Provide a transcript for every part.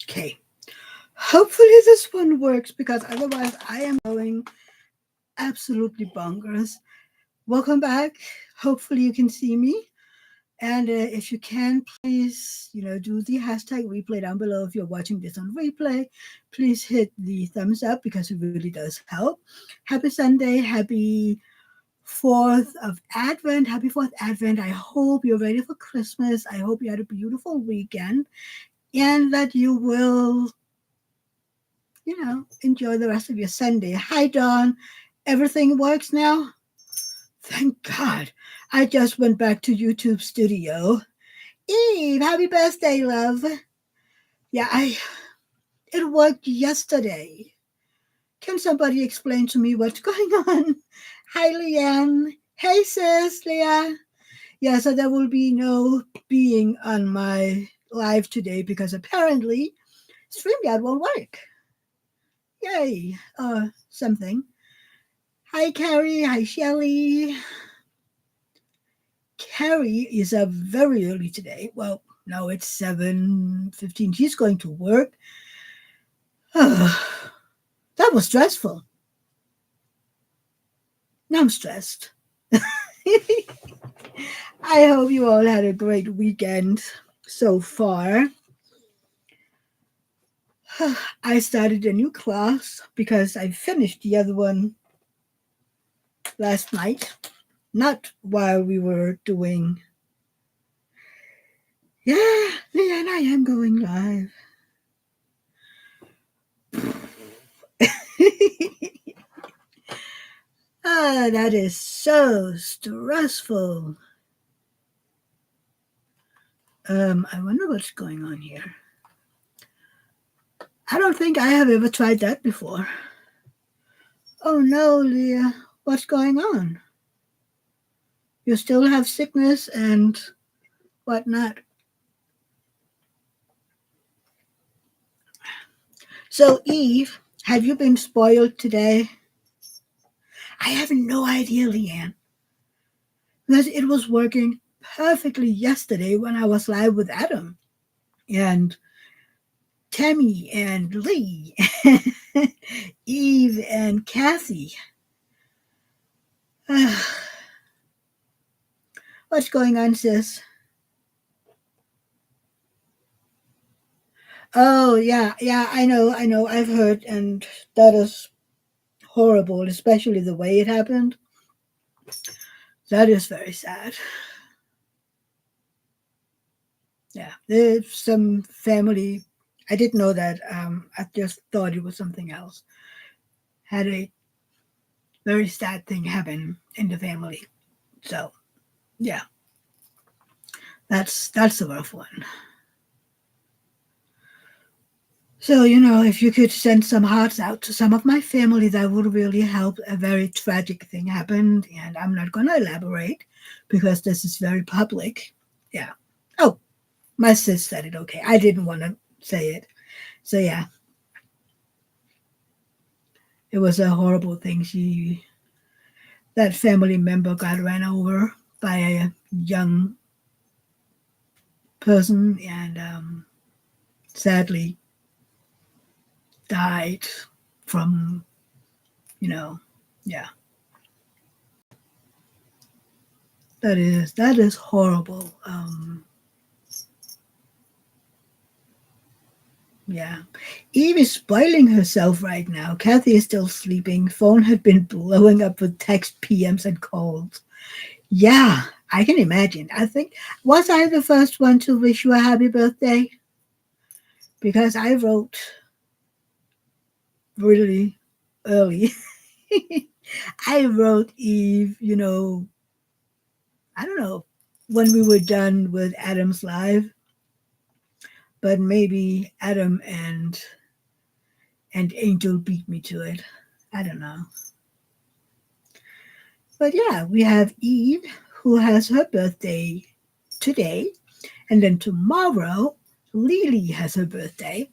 Okay. Hopefully this one works because otherwise I am going absolutely bonkers. Welcome back. Hopefully you can see me. And if you can, please, do the hashtag replay down below. If you're watching this on replay, please hit the thumbs up because it really does help. Happy Sunday. Happy 4th of Advent. Happy 4th Advent. I hope you're ready for Christmas. I hope you had a beautiful weekend and that you will, enjoy the rest of your Sunday. Hi, Dawn. Everything works now? Thank God. I just went back to YouTube Studio. Eve, happy birthday, love. Yeah, it worked yesterday. Can somebody explain to me what's going on? Hi, Leanne. Hey, sis, Leah. Yeah, so there will be no being on my live today because apparently StreamYard won't work. Yay, something. Hi, Carrie. Hi, Shelly. Carrie is up very early today. Well, now it's 7:15. She's going to work. That was stressful. Now I'm stressed. I hope you all had a great weekend so far. I started a new class because I finished the other one last night. Not while we were doing. Yeah, Leanne, I am going live. That is so stressful. I wonder what's going on here. I don't think I have ever tried that before. Oh no, Leah, what's going on? You still have sickness and whatnot. So, Eve, have you been spoiled today? I have no idea, Leanne, because it was working perfectly yesterday when I was live with Adam and Tammy and Lee, Eve and Kathy. What's going on, sis? Oh, yeah, I know, I've heard, and that is horrible, especially the way it happened. That is very sad. Yeah, there's some family. I didn't know that. I just thought it was something else. Had a very sad thing happen in the family. So, yeah, that's a rough one. So, if you could send some hearts out to some of my family, that would really help. A very tragic thing happened, and I'm not going to elaborate because this is very public. Yeah. Oh, my sis said it. Okay. I didn't want to say it. So, yeah, it was a horrible thing. That family member got ran over by a young person and sadly died from, yeah. That is horrible. Yeah. Eve is spoiling herself right now. Kathy is still sleeping. Phone had been blowing up with text PMs and calls. Yeah, I can imagine. I think, was I the first one to wish you a happy birthday? Because I wrote really early. I wrote Eve, I don't know when we were done with Adam's live, but maybe Adam and Angel beat me to it. I don't know. But yeah, we have Eve who has her birthday today, and then tomorrow Lily has her birthday.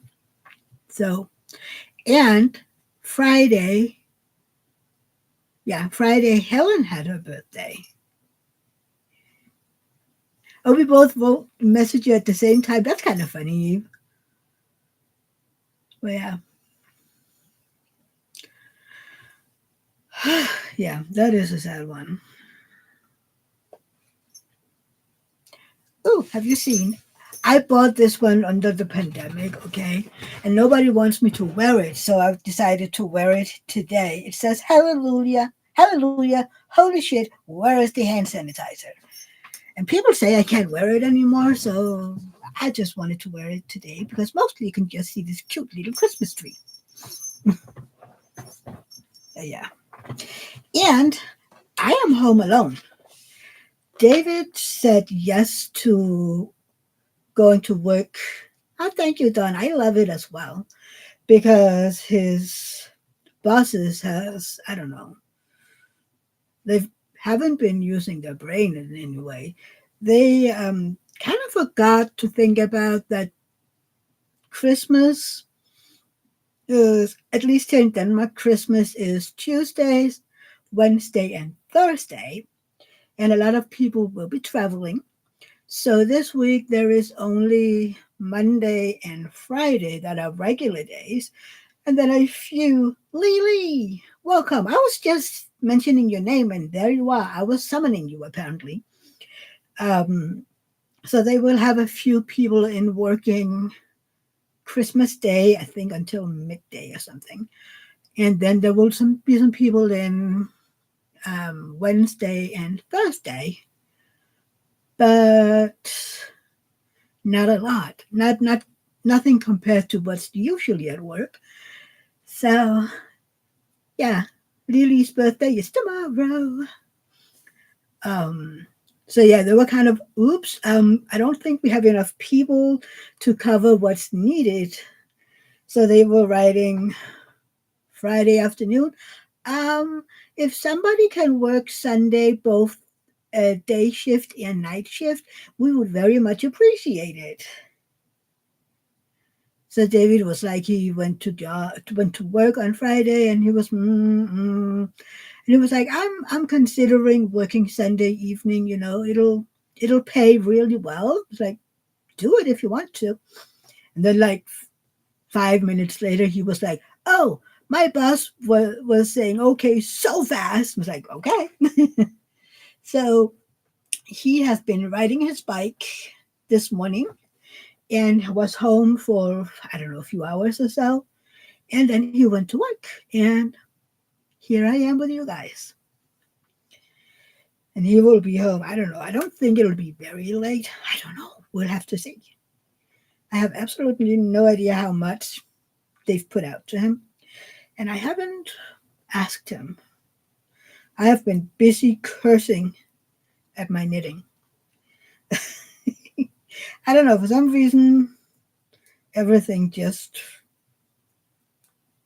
So, and Friday, Friday Helen had her birthday. Oh, we both wrote message you at the same time. That's kind of funny, Eve. But yeah. Yeah, that is a sad one. Oh, have you seen? I bought this one under the pandemic, okay? And nobody wants me to wear it, so I've decided to wear it today. It says, Hallelujah, Hallelujah, holy shit, where is the hand sanitizer? And people say I can't wear it anymore, so I just wanted to wear it today because mostly you can just see this cute little Christmas tree. Yeah. And I am home alone. David said yes to going to work. Oh, thank you, Don. I love it as well because his bosses has, I don't know, they haven't been using their brain in any way. They kind of forgot to think about that Christmas is, at least here in Denmark, Christmas is Tuesdays, Wednesday, and Thursday. And a lot of people will be traveling. So this week there is only Monday and Friday that are regular days. And then a few, Lily, welcome. I was just mentioning your name, and there you are. I was summoning you apparently. Um, so they will have a few people in working Christmas Day, I think until midday or something, and then there will be some people in Wednesday and Thursday, but not a lot. Nothing compared to what's usually at work. So yeah, Lily's birthday is tomorrow. Um, so yeah, they were kind of oops. I don't think we have enough people to cover what's needed. So they were writing Friday afternoon. Um, if somebody can work Sunday, both day shift and night shift, we would very much appreciate it. So David was like, he went to work on Friday, and he was and he was like, I'm considering working Sunday evening. You know, it'll pay really well. It's like, do it if you want to. And then like 5 minutes later, he was like, oh, my boss was saying okay so fast. I was like, okay. So he has been riding his bike this morning and was home for, I don't know, a few hours or so. And then he went to work. And here I am with you guys. And he will be home. I don't know. I don't think it'll be very late. I don't know. We'll have to see. I have absolutely no idea how much they've put out to him. And I haven't asked him. I have been busy cursing at my knitting. I don't know. For some reason, everything just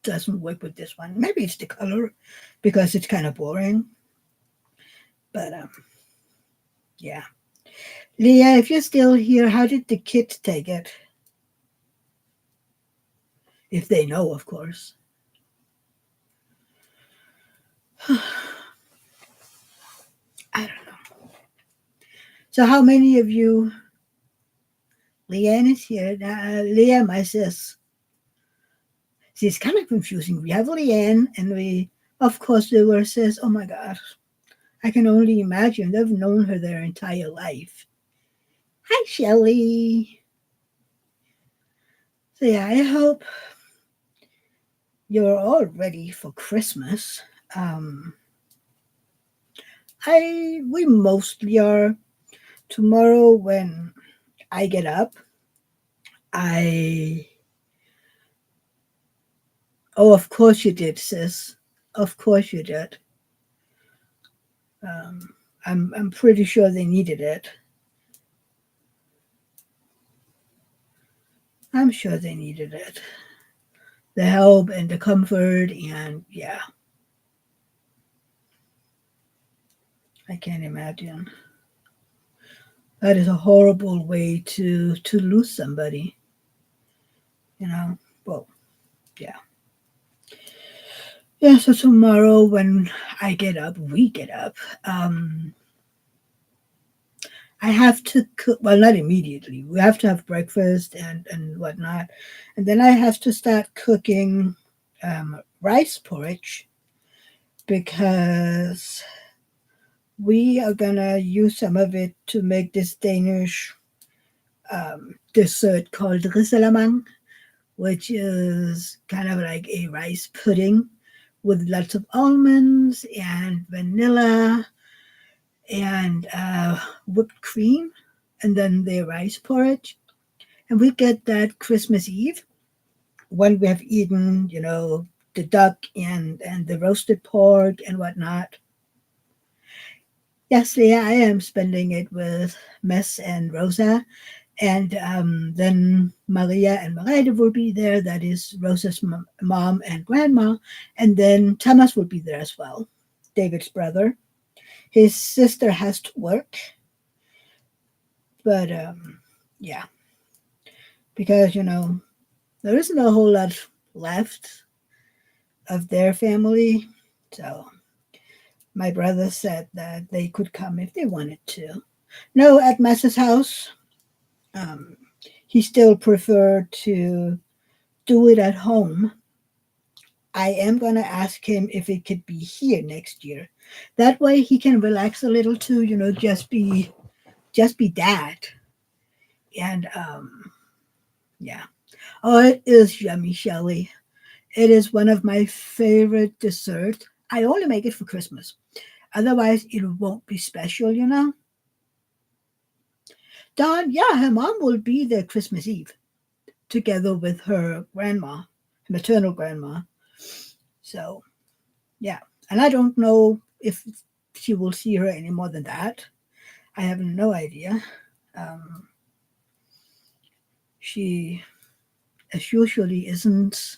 doesn't work with this one. Maybe it's the color because it's kind of boring. But yeah. Leah, if you're still here, how did the kids take it? If they know, of course. I don't know. So, how many of you? Leanne is here. Leah, my sis. See, it's kind of confusing. We have Leanne, and we, of course, the were sis. Oh my God. I can only imagine. They've known her their entire life. Hi, Shelley. So, yeah, I hope you're all ready for Christmas. Um, we mostly are. Tomorrow, when I get up, I oh, of course you did, sis. Of course you did. Um, I'm pretty sure they needed it. I'm sure they needed it. The help and the comfort, and yeah, I can't imagine. That is a horrible way to lose somebody. You know. Well, yeah. Yeah, so tomorrow when I get up, we get up, um, I have to cook. Well, not immediately. We have to have breakfast and whatnot, and then I have to start cooking rice porridge because we are gonna use some of it to make this Danish dessert called risalamang, which is kind of like a rice pudding with lots of almonds and vanilla and whipped cream, and then the rice porridge. And we get that Christmas Eve when we have eaten, the duck and the roasted pork and whatnot. Yes, yeah, I am spending it with Mess and Rosa. And then Maria and Mareide will be there. That is Rosa's mom and grandma. And then Thomas will be there as well, David's brother. His sister has to work, but yeah, because, there isn't a whole lot left of their family. So my brother said that they could come if they wanted to. No, at Mass's house, um, he still preferred to do it at home. I am going to ask him if it could be here next year. That way he can relax a little too, just be dad. And yeah. Oh, it is yummy, Shelley. It is one of my favorite desserts. I only make it for Christmas. Otherwise, it won't be special. Dawn, yeah, her mom will be there Christmas Eve together with her grandma, her maternal grandma. So, yeah. And I don't know if she will see her any more than that. I have no idea. Um, she, as usually, isn't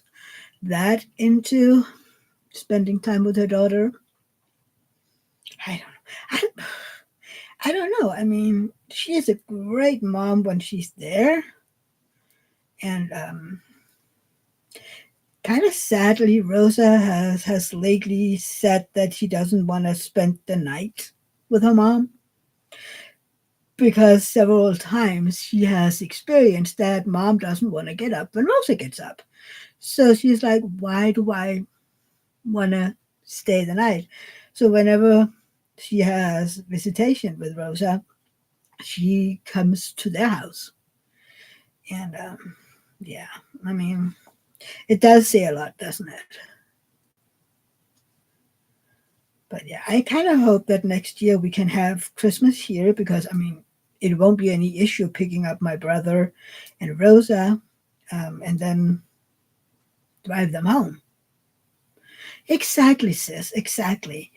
that into spending time with her daughter. I don't know. I don't know. I mean, she is a great mom when she's there. And kind of sadly, Rosa has lately said that she doesn't want to spend the night with her mom because several times she has experienced that mom doesn't want to get up when Rosa gets up. So she's like, why do I want to stay the night? So whenever she has visitation with Rosa, she comes to their house. And yeah, I mean, it does say a lot, doesn't it? But yeah, I kind of hope that next year we can have Christmas here because, I mean, it won't be any issue picking up my brother and Rosa and then drive them home. Exactly, sis, exactly.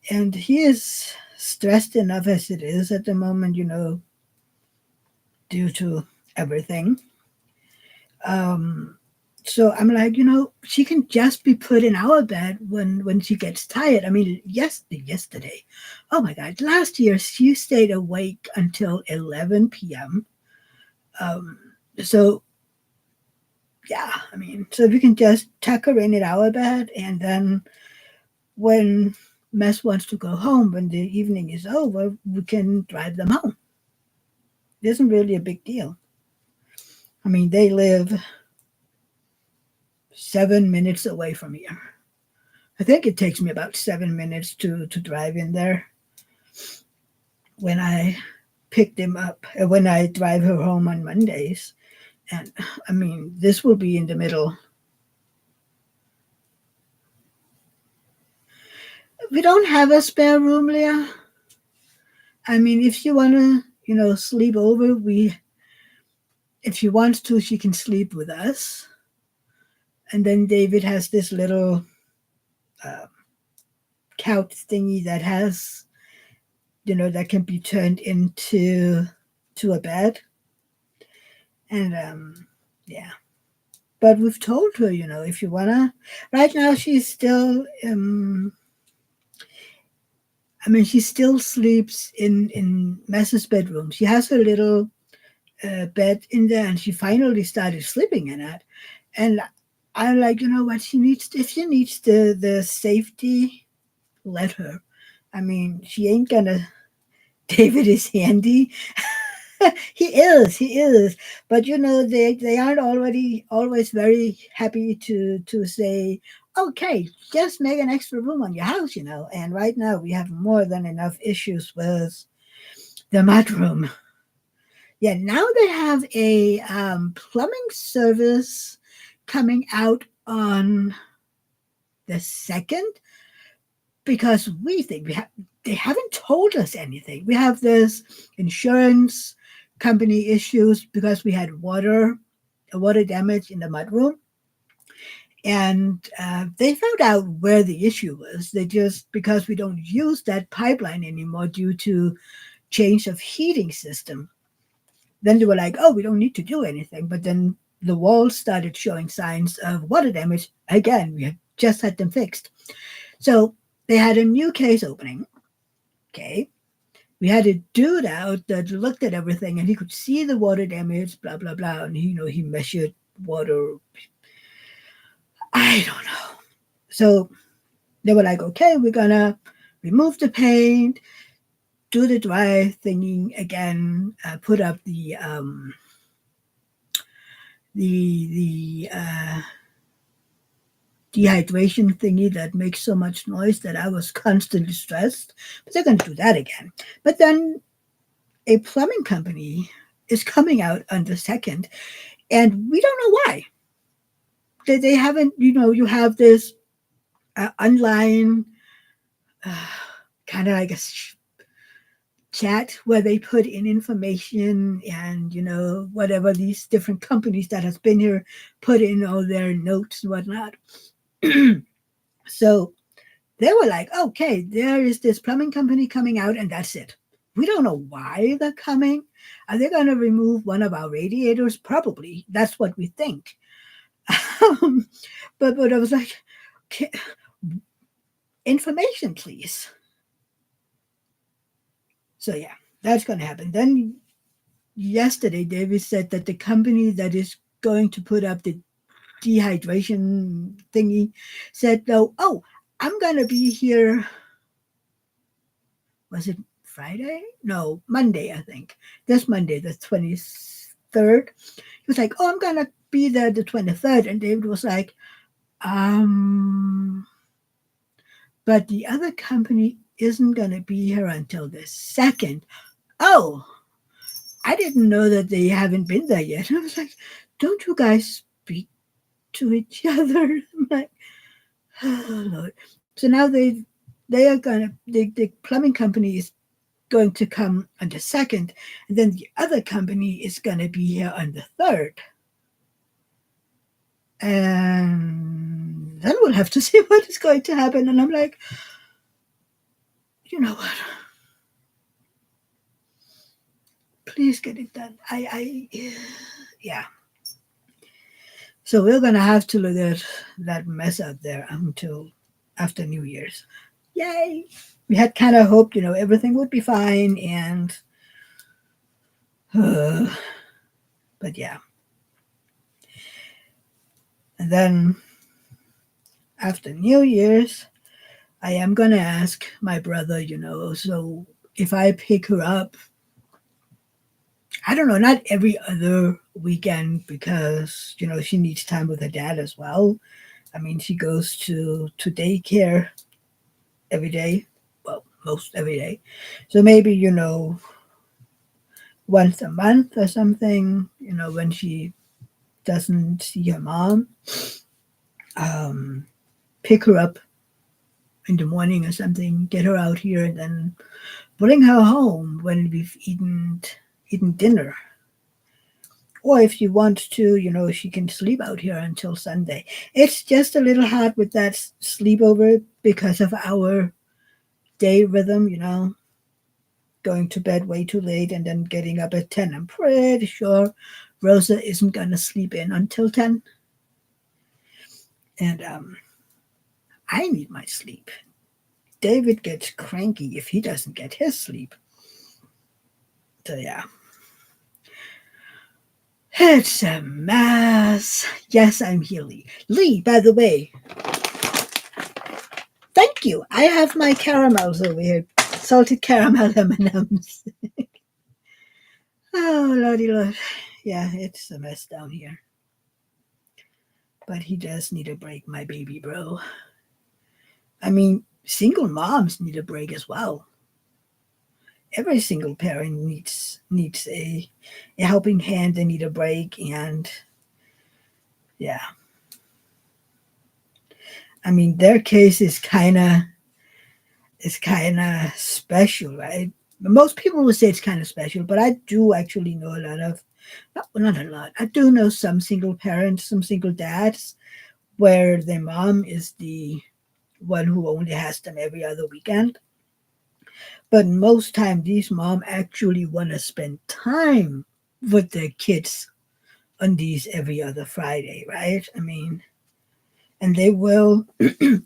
And he is stressed enough as it is at the moment, due to everything. Um, so I'm like, she can just be put in our bed when she gets tired. I mean, yesterday, oh my God, last year she stayed awake until 11 p.m. Um, so yeah, I mean, so we can just tuck her in our bed, and then when Mess wants to go home, when the evening is over, we can drive them home. It isn't really a big deal. I mean, they live 7 minutes away from here. I think it takes me about 7 minutes to drive in there when I pick them up, when I drive her home on Mondays. And I mean, this will be in the middle. We don't have a spare room, Leah. I mean, if you want to, sleep over, if she wants to, she can sleep with us. And then David has this little uh, couch thingy that has, that can be turned to a bed. And yeah, but we've told her, if you wanna. Right now, she's still. I mean, she still sleeps in Mess's bedroom. She has her little bed in there, and she finally started sleeping in it. And I'm like, you know what? She needs, if she needs the safety, let her. I mean, she ain't gonna David is handy. He is. But they aren't already always very happy to say, okay, just make an extra room on your house. And right now we have more than enough issues with the mudroom. Yeah, now they have a plumbing service coming out on the second, because we think they haven't told us anything. We have this insurance company issues because we had water damage in the mudroom, and they found out where the issue was. They just, because we don't use that pipeline anymore due to change of heating system. Then they were like, oh, we don't need to do anything. But then the walls started showing signs of water damage. Again, we had just had them fixed. So they had a new case opening. Okay. We had a dude out that looked at everything and he could see the water damage, blah, blah, blah. And he measured water. I don't know. So they were like, okay, we're going to remove the paint, do the dry thingy again, put up the dehydration thingy that makes so much noise that I was constantly stressed. But they're going to do that again. But then a plumbing company is coming out on the second, and we don't know why. They haven't, you have this online kind of like a chat where they put in information, and whatever these different companies that has been here put in all their notes and whatnot. So they were like, okay, there is this plumbing company coming out, and that's it. We don't know why they're coming. Are they going to remove one of our radiators? Probably. That's what we think. But I was like, okay, information, please. So yeah, that's going to happen. Then yesterday, David said that the company that is going to put up the dehydration thingy said, oh, I'm going to be here. Was it Friday? No, Monday, I think. This Monday, the 23rd. He was like, oh, I'm going to be there the 23rd. And David was like, but the other company isn't going to be here until the 2nd. Oh, I didn't know that they haven't been there yet. I was like, don't you guys speak to each other? I'm like, oh, Lord. So now they are going to, the plumbing company is going to come on the 2nd, and then the other company is going to be here on the 3rd. And then we'll have to see what is going to happen. And I'm like, you know what? Please get it done. Yeah. So we're going to have to look at that mess out there until after New Year's. Yay. We had kind of hoped, everything would be fine. And, but yeah. And then after New Year's, I am going to ask my brother, so if I pick her up, I don't know, not every other weekend, because, she needs time with her dad as well. I mean, she goes to daycare every day. Well, most every day. So maybe, once a month or something, when she doesn't see her mom, pick her up in the morning or something, get her out here, and then bring her home when we've eaten dinner. Or if she wants to, she can sleep out here until Sunday. It's just a little hard with that sleepover because of our day rhythm, going to bed way too late and then getting up at 10. I'm pretty sure Rosa isn't going to sleep in until 10. And I need my sleep. David gets cranky if he doesn't get his sleep. So yeah. It's a mess. Yes, I'm here, Lee. Lee, by the way, thank you. I have my caramels over here. salted caramel M&Ms. Oh, lordy lord. Yeah, it's a mess down here. But he does need a break, my baby bro. I mean, single moms need a break as well. Every single parent needs a helping hand. They need a break, and yeah, I mean their case is kind of special, right? Most people would say it's kind of special, but I do actually know a lot of, not a lot. I do know some single parents, some single dads, where their mom is the one who only has them every other weekend. But most time, these mom actually want to spend time with their kids on these every other Friday, right? I mean, and they will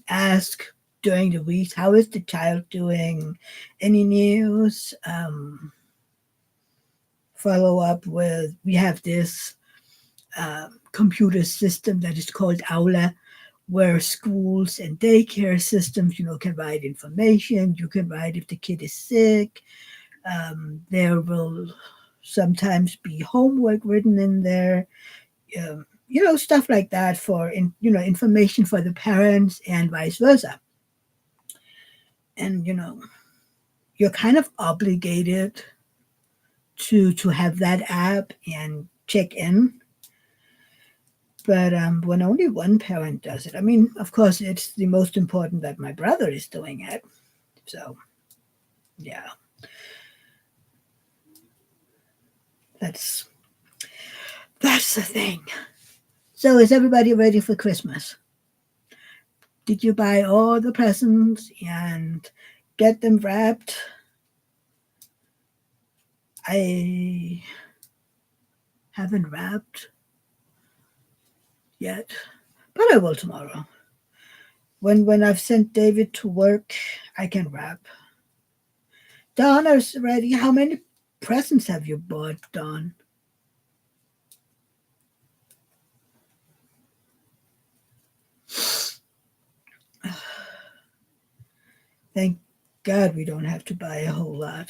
ask during the week, how is the child doing? Any news? Follow up with, we have this computer system that is called Aula, where schools and daycare systems, can write information. You can write if the kid is sick. There will sometimes be homework written in there, stuff like that for information for the parents and vice versa. And you're kind of obligated to have that app and check in. But when only one parent does it, I mean, of course, it's the most important that my brother is doing it. So yeah, that's that's the thing. So is everybody ready for Christmas? Did you buy all the presents and get them wrapped? I haven't wrapped yet, but I will tomorrow. When I've sent David to work, I can wrap. Donna's ready. How many presents have you bought, Don? Thank God we don't have to buy a whole lot.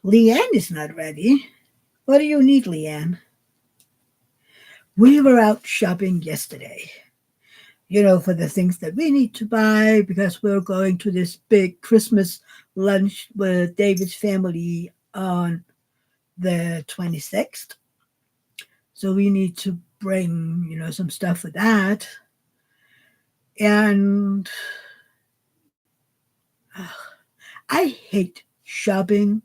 Leanne is not ready. What do you need, Leanne? We were out shopping yesterday, for the things that we need to buy because we're going to this big Christmas lunch with David's family on the 26th. So we need to bring, some stuff for that. And I hate shopping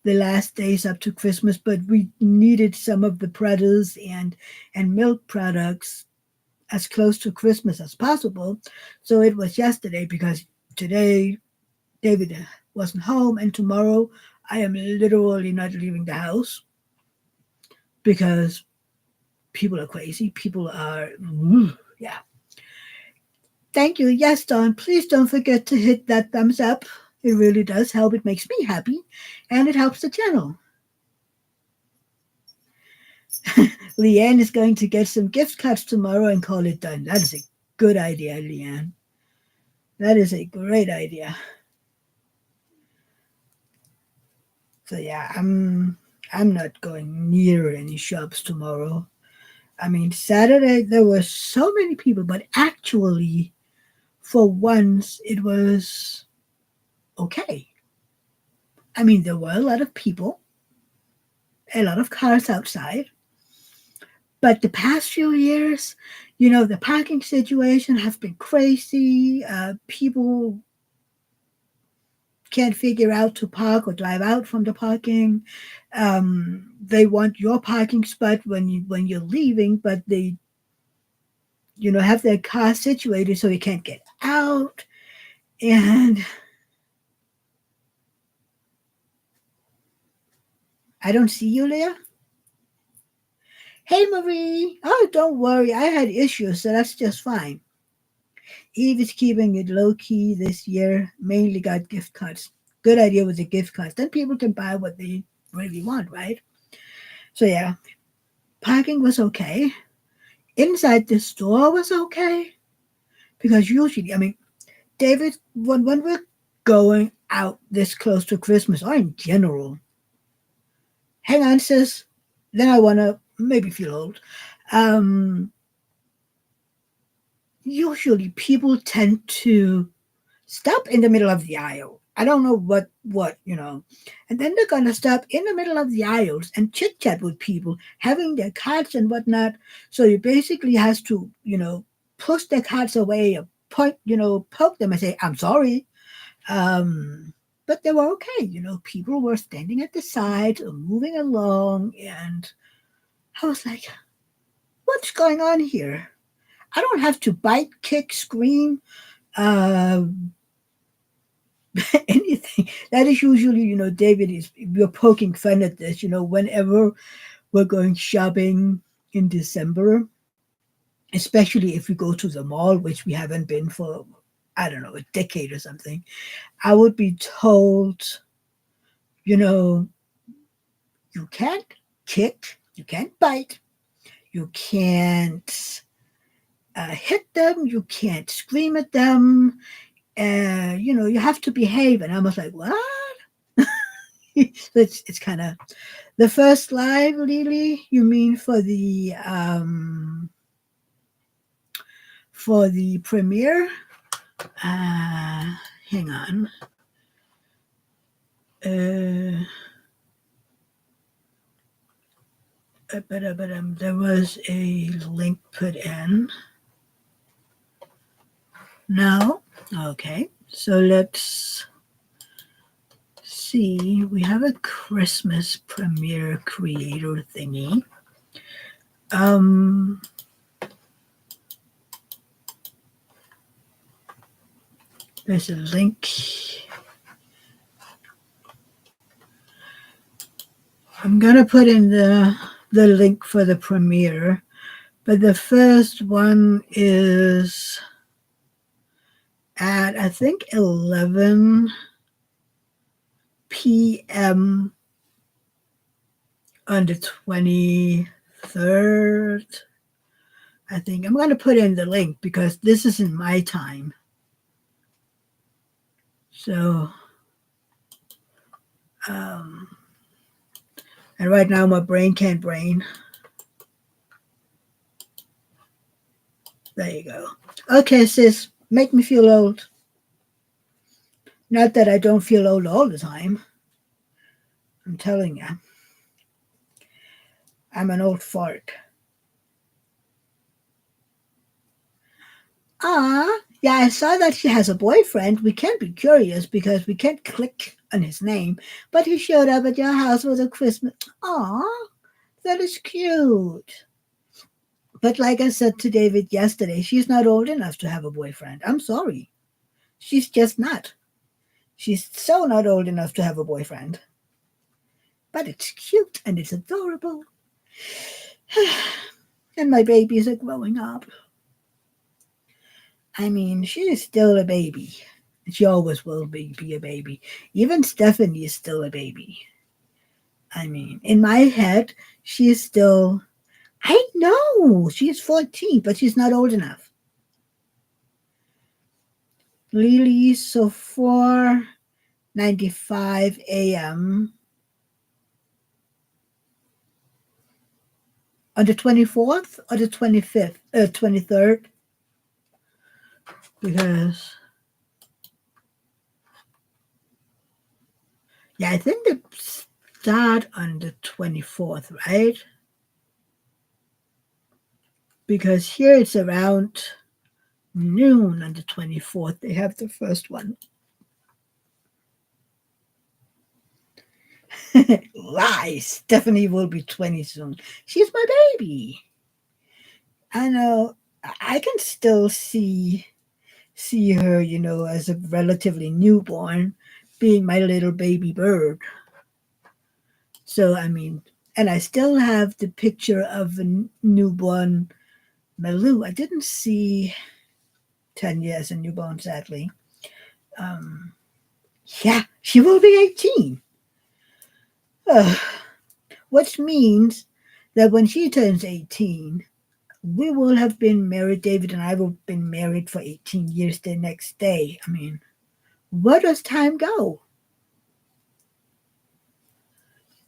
the last days up to Christmas, but we needed some of the produce and milk products as close to Christmas as possible. So it was yesterday because today David wasn't home, and tomorrow I am literally not leaving the house because people are crazy. People are, yeah. Thank you. Yes, Don. Please don't forget to hit that thumbs up. It really does help. It makes me happy, and it helps the channel. Leanne is going to get some gift cards tomorrow and call it done. That is a good idea, Leanne. That is a great idea. So yeah, I'm not going near any shops tomorrow. I mean, Saturday there were so many people, but actually, for once, it was okay. I mean, there were a lot of people, a lot of cars outside, but the past few years, the parking situation has been crazy. People can't figure out to park or drive out from the parking. They want your parking spot when you're leaving, but they have their car situated so you can't get out. And I don't see you, Leah. Hey, Marie. Oh, don't worry. I had issues, so that's just fine. Eve is keeping it low key this year. Mainly got gift cards. Good idea with the gift cards. Then people can buy what they really want, right? So yeah, parking was okay. Inside the store was okay because usually, I mean, David, when we're going out this close to Christmas or in general. Hang on, sis. Then I want to maybe feel old. Um, Usually people tend to stop in the middle of the aisle. I don't know what. And then they're gonna stop in the middle of the aisles and chit chat with people, having their cards and whatnot. So you basically has to, push their cards away, or point, poke them and say, "I'm sorry." But they were okay. People were standing at the side, or moving along, and I was like, "What's going on here?" I don't have to bite, kick, scream. Uh, anything. That is usually, David is, we're poking fun at this, whenever we're going shopping in December, especially if we go to the mall, which we haven't been for, I don't know, a decade or something. I would be told, you know, you can't kick, you can't bite, you can't hit them, you can't scream at them, you have to behave. And I was like, what? So it's kind of the first live, Lily. You mean for the premiere? Hang on. Uh, there was a link put in. No, okay. So let's see. We have a Christmas premiere creator thingy. Um, there's a link. I'm gonna put in the link for the premiere, but the first one is at I think 11 p.m. on the 23rd. I think I'm gonna put in the link because this isn't my time. So, um, and right now my brain can't brain. There you go. Okay, sis, make me feel old. Not that I don't feel old all the time. I'm telling you, I'm an old fart. Ah, yeah, I saw that she has a boyfriend. We can't be curious because we can't click on his name. But he showed up at your house with a Christmas. Ah, that is cute. But like I said to David yesterday, she's not old enough to have a boyfriend. I'm sorry. She's just not. She's so not old enough to have a boyfriend. But it's cute and it's adorable. And my babies are growing up. I mean, she is still a baby. She always will be a baby. Even Stephanie is still a baby. I mean, in my head, she is still. I know she's 14, but she's not old enough. Lily, so 4:95 a.m. on the 24th or the 25th, 23rd, because yeah, I think they start on the 24th, right? Because here it's around noon on the 24th. They have the first one. Lies. Stephanie will be 20 soon. She's my baby. I know. I can still see her, as a relatively newborn, being my little baby bird. So I mean, and I still have the picture of a newborn Malou. I didn't see Tanya as a newborn, sadly. Um, yeah, she will be 18. Which means that when she turns 18, we will have been married. David and I will have been married for 18 years the next day. I mean, Where does time go?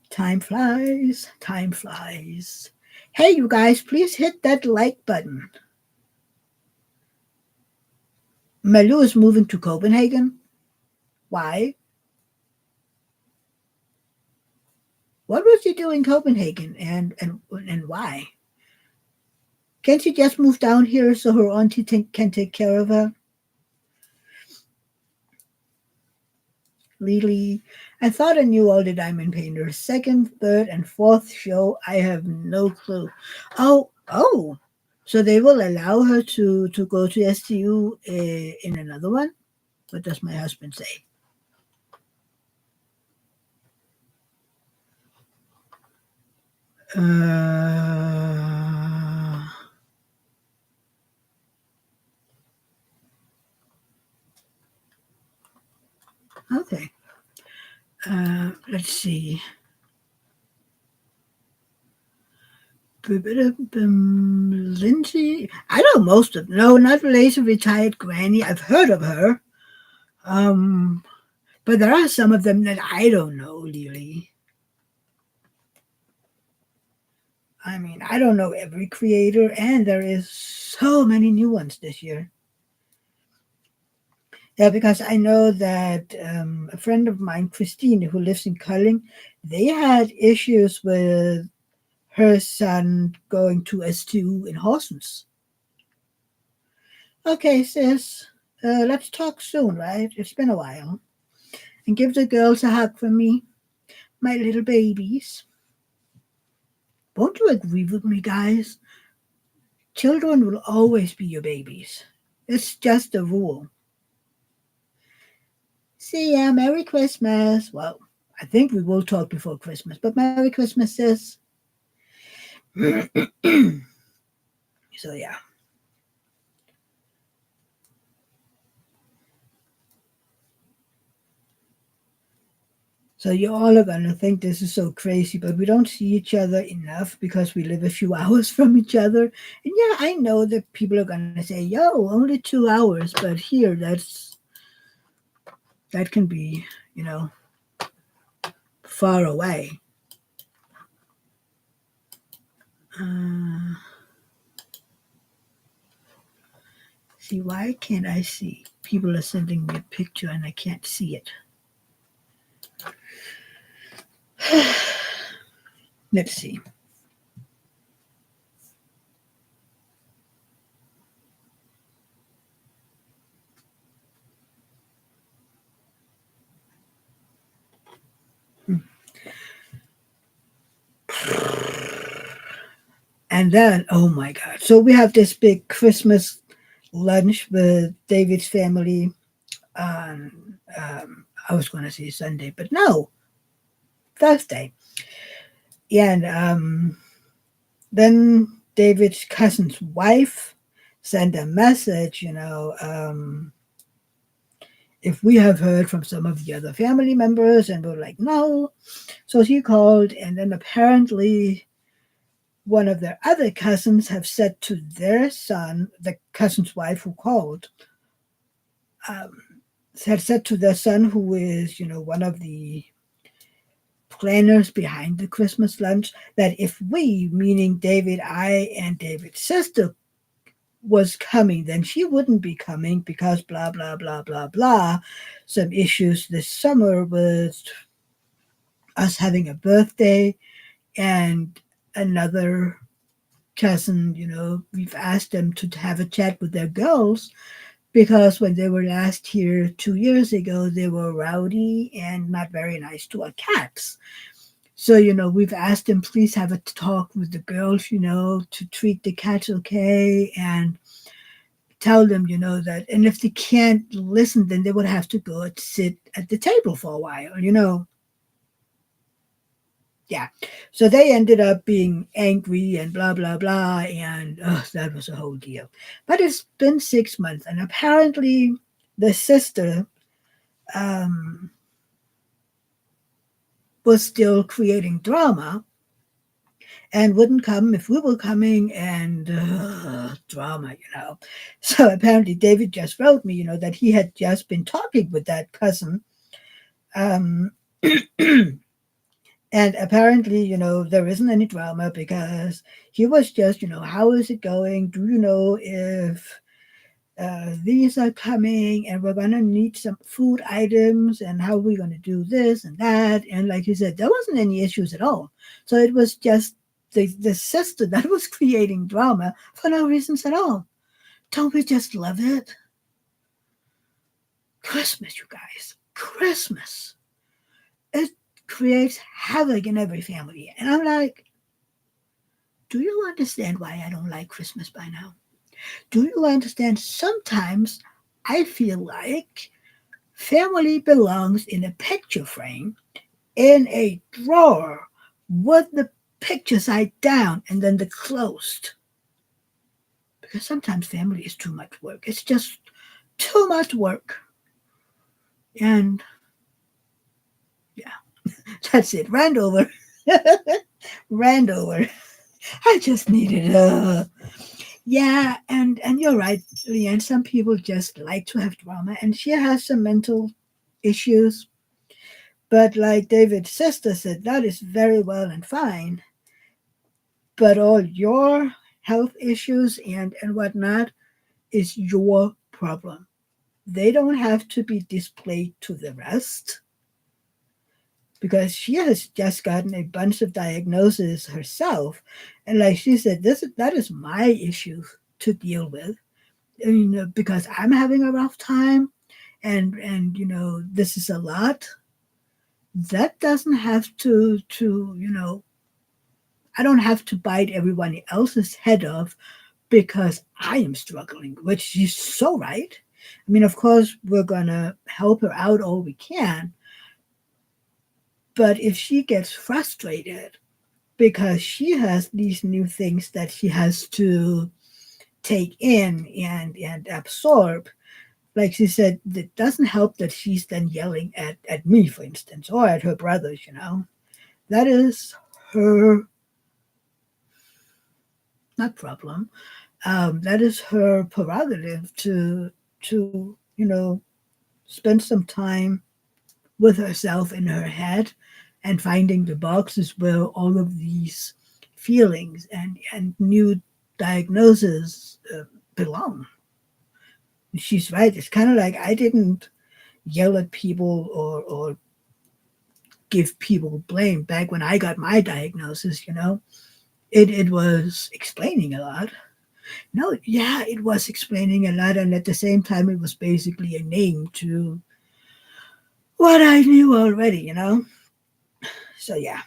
Time flies, time flies. Hey, you guys, please hit that like button. Malu is moving to Copenhagen. Why? What was she doing in Copenhagen, and why? Can't she just move down here so her auntie can take care of her? Lily, I thought I knew all the diamond painters. Second, third, and fourth show, I have no clue. Oh, so they will allow her to go to STU in another one? What does my husband say? Uh, okay. Let's see. Lindsay, I know most of. No, not Lazy Retired Granny. I've heard of her. Um, but there are some of them that I don't know, Lily. I mean, I don't know every creator, and there is so many new ones this year. Yeah, because I know that a friend of mine, Christine, who lives in Culling, they had issues with her son going to S2 in Horsens. Okay, sis, let's talk soon, right? It's been a while. And give the girls a hug from me, my little babies. Won't you agree with me, guys? Children will always be your babies. It's just a rule. See ya, Merry Christmas. Well, I think we will talk before Christmas, but Merry Christmas, sis. So, yeah. So, you all are going to think this is so crazy, but we don't see each other enough because we live a few hours from each other. And yeah, I know that people are going to say, yo, only 2 hours, but here, that can be, you know, far away. Uh, see, why can't I see? People are sending me a picture and I can't see it. Let's see. And then, oh my God. So we have this big Christmas lunch with David's family on, I was going to say Sunday, but no, Thursday. And then David's cousin's wife sent a message, if we have heard from some of the other family members, and we're like, no. So she called, and then apparently one of their other cousins have said to their son, the cousin's wife who called, um, had said to their son, who is, one of the planners behind the Christmas lunch, that if we, meaning David, I, and David's sister, was coming, then she wouldn't be coming because blah, blah, blah, blah, blah. Some issues this summer with us having a birthday and another cousin, we've asked them to have a chat with their girls because when they were last here 2 years ago, they were rowdy and not very nice to our cats. So, we've asked them, please have a talk with the girls, to treat the cats okay and tell them, that, and if they can't listen, then they would have to go and sit at the table for a while. Yeah. So they ended up being angry and blah, blah, blah. And that was a whole deal. But it's been 6 months. And apparently the sister um, was still creating drama. and wouldn't come if we were coming, and drama. So apparently David just wrote me, that he had just been talking with that cousin. Um, and apparently, there isn't any drama because he was just, how is it going? Do you know if these are coming and we're going to need some food items and how are we going to do this and that? And like you said, there wasn't any issues at all. So it was just the sister that was creating drama for no reasons at all. Don't we just love it? Christmas, you guys. Christmas. It creates havoc in every family. And I'm like, do you understand why I don't like Christmas by now? Do you understand? Sometimes I feel like family belongs in a picture frame in a drawer with the picture side down and then the closed. Because sometimes family is too much work. It's just too much work. And yeah, that's it. Ran over. Ran over. I just needed yeah, and you're right, Leanne. Some people just like to have drama, and she has some mental issues. But like David's sister said, that is very well and fine. But all your health issues and whatnot is your problem. They don't have to be displayed to the rest because she has just gotten a bunch of diagnoses herself. And like she said, that is my issue to deal with. Because I'm having a rough time and this is a lot. That doesn't have to I don't have to bite everyone else's head off because I am struggling, which she's so right. I mean, of course, we're going to help her out all we can. But if she gets frustrated because she has these new things that she has to take in and absorb, like she said, it doesn't help that she's then yelling at me, for instance, or at her brothers. That is her, not problem. That is her prerogative to spend some time with herself in her head and finding the boxes where all of these feelings and new diagnoses belong. She's right. It's kind of like I didn't yell at people or give people blame back when I got my diagnosis. It was explaining a lot. No, yeah, it was explaining a lot, and at the same time, it was basically a name to what I knew already. So yeah.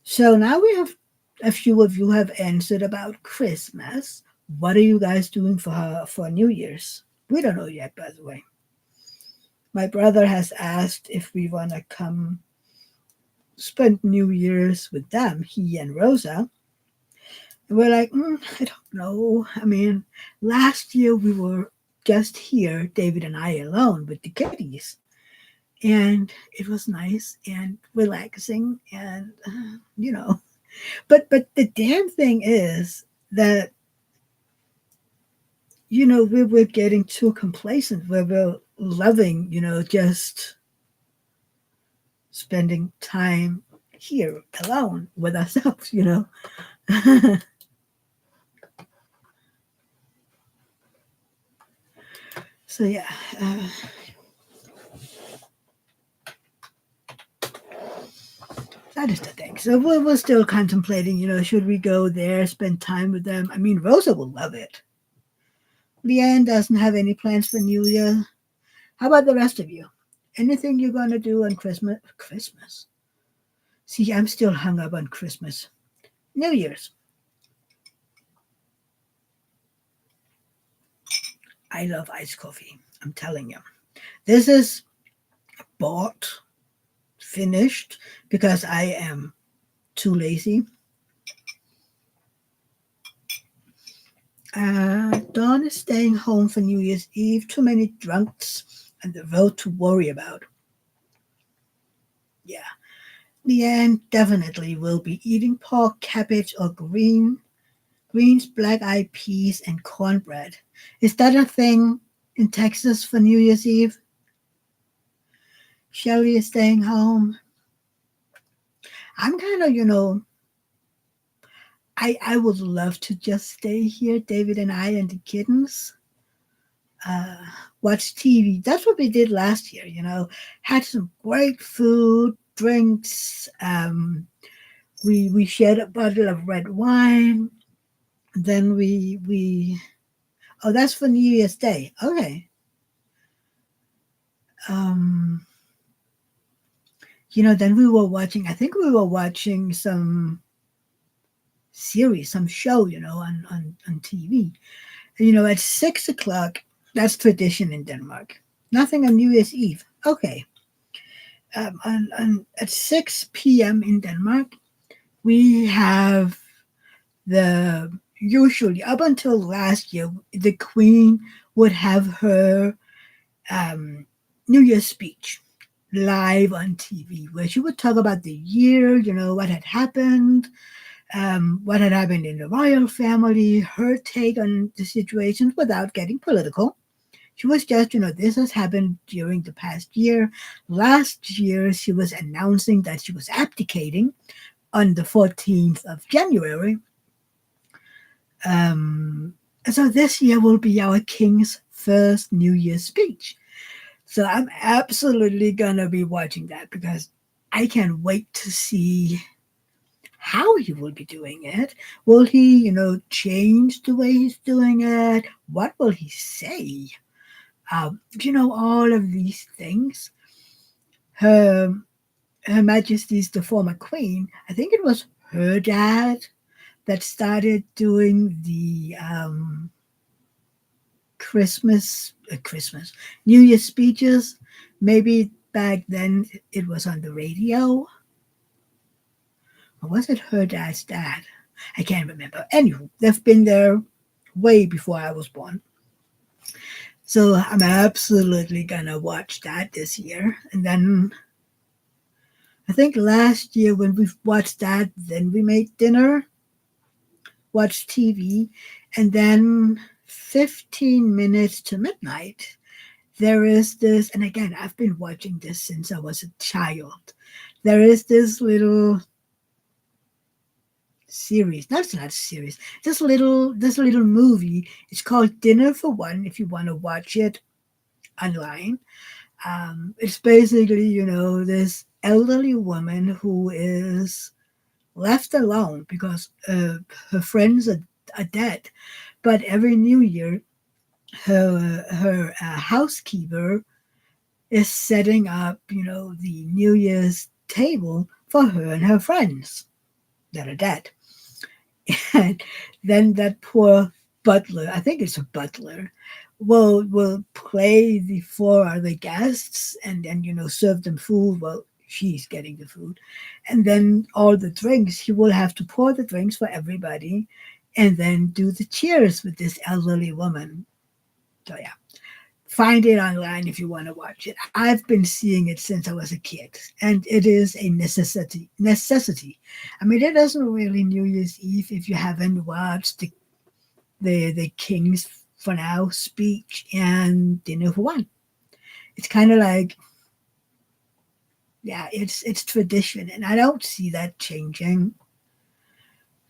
So now we have a few of you have answered about Christmas. What are you guys doing for New Year's? We don't know yet, by the way. My brother has asked if we want to come spend New Year's with them, he and Rosa. And we're like, I don't know. I mean, last year we were just here, David and I alone with the kitties. And it was nice and relaxing and, But the damn thing is that we were getting too complacent where we're loving just spending time here alone with ourselves. So yeah, that is the thing. So we're still contemplating. Should we go there, spend time with them? I mean, Rosa will love it. Leanne doesn't have any plans for New Year. How about the rest of you? Anything you're gonna do on Christmas? Christmas. See, I'm still hung up on Christmas. New Year's. I love iced coffee. I'm telling you. This is bought, finished, because I am too lazy. Dawn is staying home for New Year's Eve. Too many drunks on the road to worry about. Yeah. The end definitely will be eating pork, cabbage, or greens, black eyed peas, and cornbread. Is that a thing in Texas for New Year's Eve? Shelly is staying home. I'm kind of, I would love to just stay here, David and I and the kittens, uh, watch TV. That's what we did last year, had some great food, drinks. We shared a bottle of red wine. Then oh, that's for New Year's Day. Okay. Um, then we were watching, I think we were watching some series, some show, on TV. At 6 o'clock, that's tradition in Denmark. Nothing on New Year's Eve. Okay. At 6 p.m. in Denmark, we have the usually up until last year, the Queen would have her um, New Year's speech live on TV, where she would talk about the year, what had happened in the royal family, her take on the situations without getting political. She was just, this has happened during the past year. Last year, she was announcing that she was abdicating on the 14th of January. So this year will be our King's first New Year's speech. So I'm absolutely going to be watching that because I can't wait to see how he will be doing it. Will he, change the way he's doing it? What will he say? All of these things. Her, Her Majesty's the former Queen, I think it was her dad that started doing the Christmas, New Year's speeches. Maybe back then it was on the radio. Or was it her dad's dad? I can't remember. Anywho, they've been there way before I was born. So I'm absolutely gonna watch that this year. And then I think last year when we watched that, then we made dinner, watched TV, and then 15 minutes to midnight, there is this, and again, I've been watching this since I was a child. There is this little series. No, it's not a series. This little movie. It's called Dinner for One. If you want to watch it online, it's basically this elderly woman who is left alone because her friends are dead. But every New Year, her housekeeper is setting up, the New Year's table for her and her friends that are dead. And then that poor butler, I think it's a butler, will play the four other guests and then serve them food. Well, she's getting the food, and then all the drinks. He will have to pour the drinks for everybody, and then do the cheers with this elderly woman. So yeah, find it online if you want to watch it. I've been seeing it since I was a kid, and it is a necessity. I mean, it doesn't really New Year's Eve if you haven't watched the King's for Now speech and Dinner for One. It's kind of like, yeah, it's tradition, and I don't see that changing.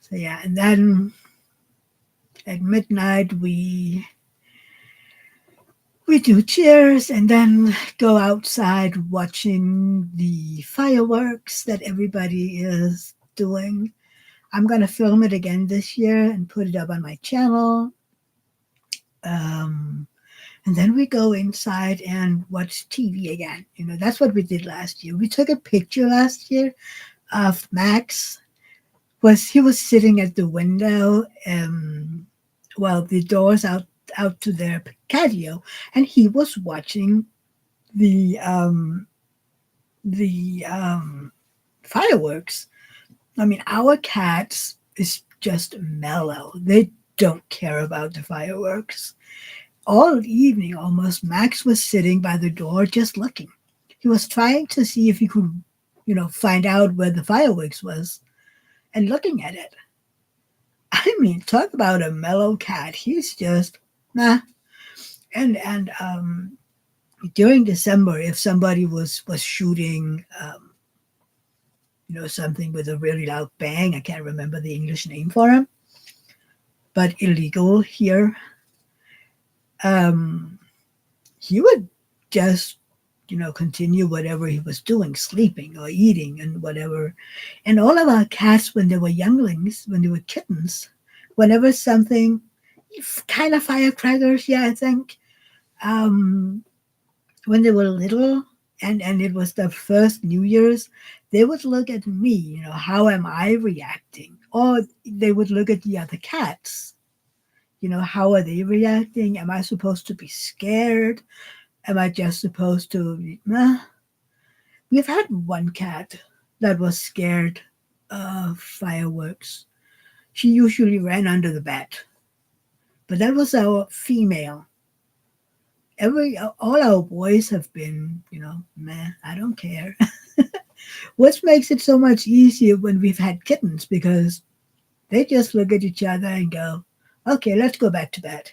So yeah, and then at midnight we do cheers and then go outside watching the fireworks that everybody is doing. I'm going to film it again this year and put it up on my channel. Um, and then we go inside and watch TV again. That's what we did last year. We took a picture last year of Max. He was sitting at the window, while the doors out to their patio, and he was watching the fireworks. I mean, our cats is just mellow. They don't care about the fireworks. All evening, almost, Max was sitting by the door just looking. He was trying to see if he could find out where the fireworks was and looking at it. I mean, talk about a mellow cat. He's just nah. And during December, if somebody was shooting, something with a really loud bang, I can't remember the English name for him, but illegal here, um, he would just continue whatever he was doing, sleeping or eating and whatever. And all of our cats, when they were younglings, when they were kittens, whenever something, kind of firecrackers, yeah, I think, um, when they were little and it was the first New Year's, they would look at me, how am I reacting? Or they would look at the other cats. How are they reacting? Am I supposed to be scared? Am I just supposed to? We've had one cat that was scared of fireworks. She usually ran under the bed, but that was our female. All our boys have been, meh, I don't care. What makes it so much easier when we've had kittens because they just look at each other and go, okay, let's go back to bed.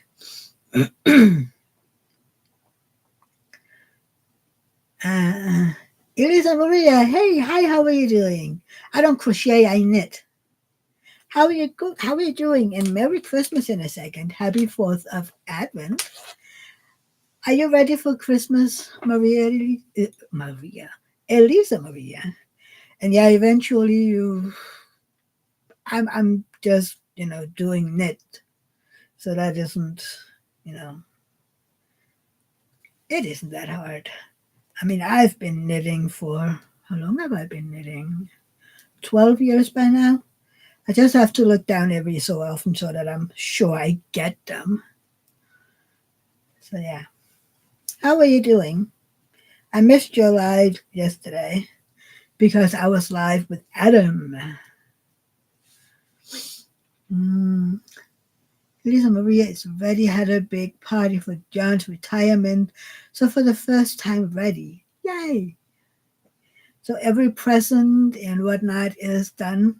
Elisa Maria, hey, hi, how are you doing? I don't crochet, I knit. How are you doing? And Merry Christmas in a second. Happy 4th of Advent. Are you ready for Christmas, Elisa Maria? And yeah, eventually I'm just doing knit, so that isn't you know it isn't that hard. I mean, I've been knitting for how long have I been knitting? 12 years by now. I just have to look down every so often so that I'm sure I get them. So yeah, how are you doing? I missed your live yesterday because I was live with Adam. Mm, Lisa Maria is ready, had a big party for John's retirement. So for the first time ready. Yay! So every present and whatnot is done.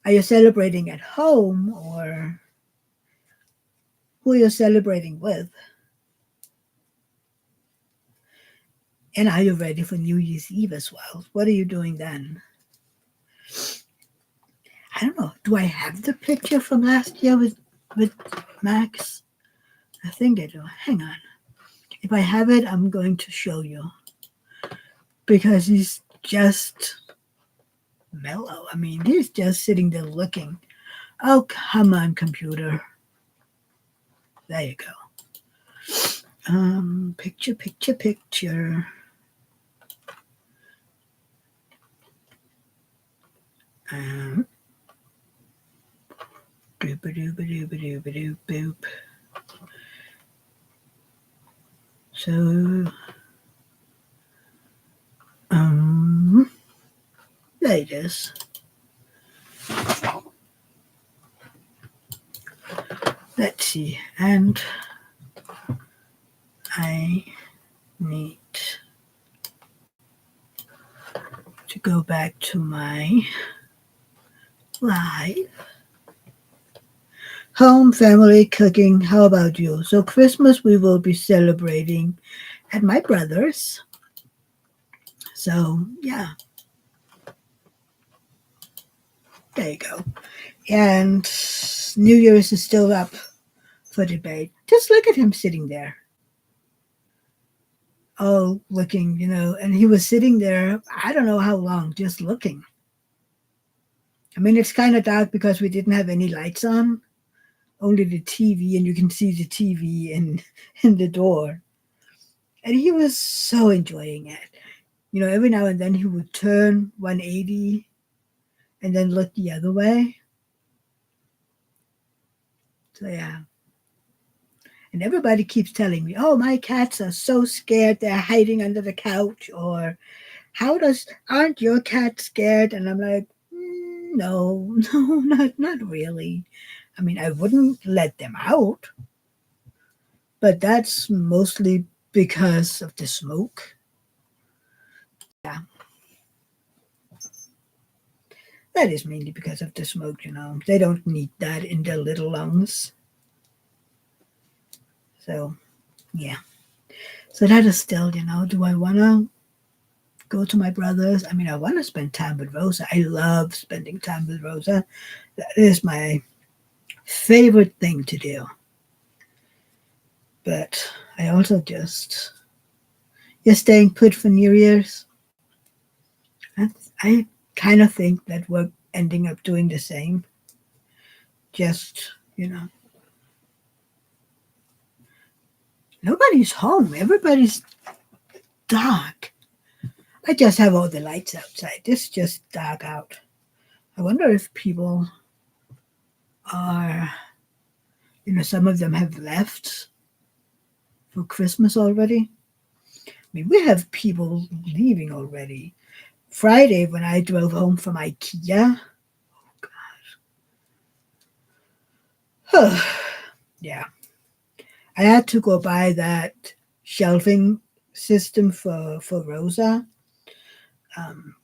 Are you celebrating at home or who are you celebrating with? And are you ready for New Year's Eve as well? What are you doing then? I don't know. Do I have the picture from last year with Max? I think I do. Hang on. If I have it, I'm going to show you because he's just mellow. I mean, he's just sitting there looking. Oh, come on, computer. There you go. Picture, picture, picture. Um, boop, boop, boop, boop, boop, boop. So, there it is. Let's see. And I need to go back to my live. Home, family, cooking. How about you? So, Christmas we will be celebrating at my brother's. So, yeah, there you go. And New Year's is still up for debate. Just look at him sitting there. Oh, looking, and he was sitting there, I don't know how long, just looking. I mean, it's kind of dark because we didn't have any lights on, only the TV, and you can see the TV in the door. And he was so enjoying it. Every now and then he would turn 180 and then look the other way. So, yeah. And everybody keeps telling me, oh, my cats are so scared they're hiding under the couch. Or, aren't your cats scared? And I'm like, no, no, not really. I mean, I wouldn't let them out. But that's mostly because of the smoke. Yeah, that is mainly because of the smoke. They don't need that in their little lungs. So, yeah. So that is still, do I want to go to my brother's? I mean, I want to spend time with Rosa. I love spending time with Rosa. That is my favorite thing to do. But I also just, you're staying put for New Year's. I kind of think that we're ending up doing the same. Just, nobody's home. Everybody's dark. I just have all the lights outside. It's just dark out. I wonder if people are, some of them have left for Christmas already. I mean, we have people leaving already. Friday, when I drove home from IKEA, yeah, I had to go buy that shelving system for Rosa.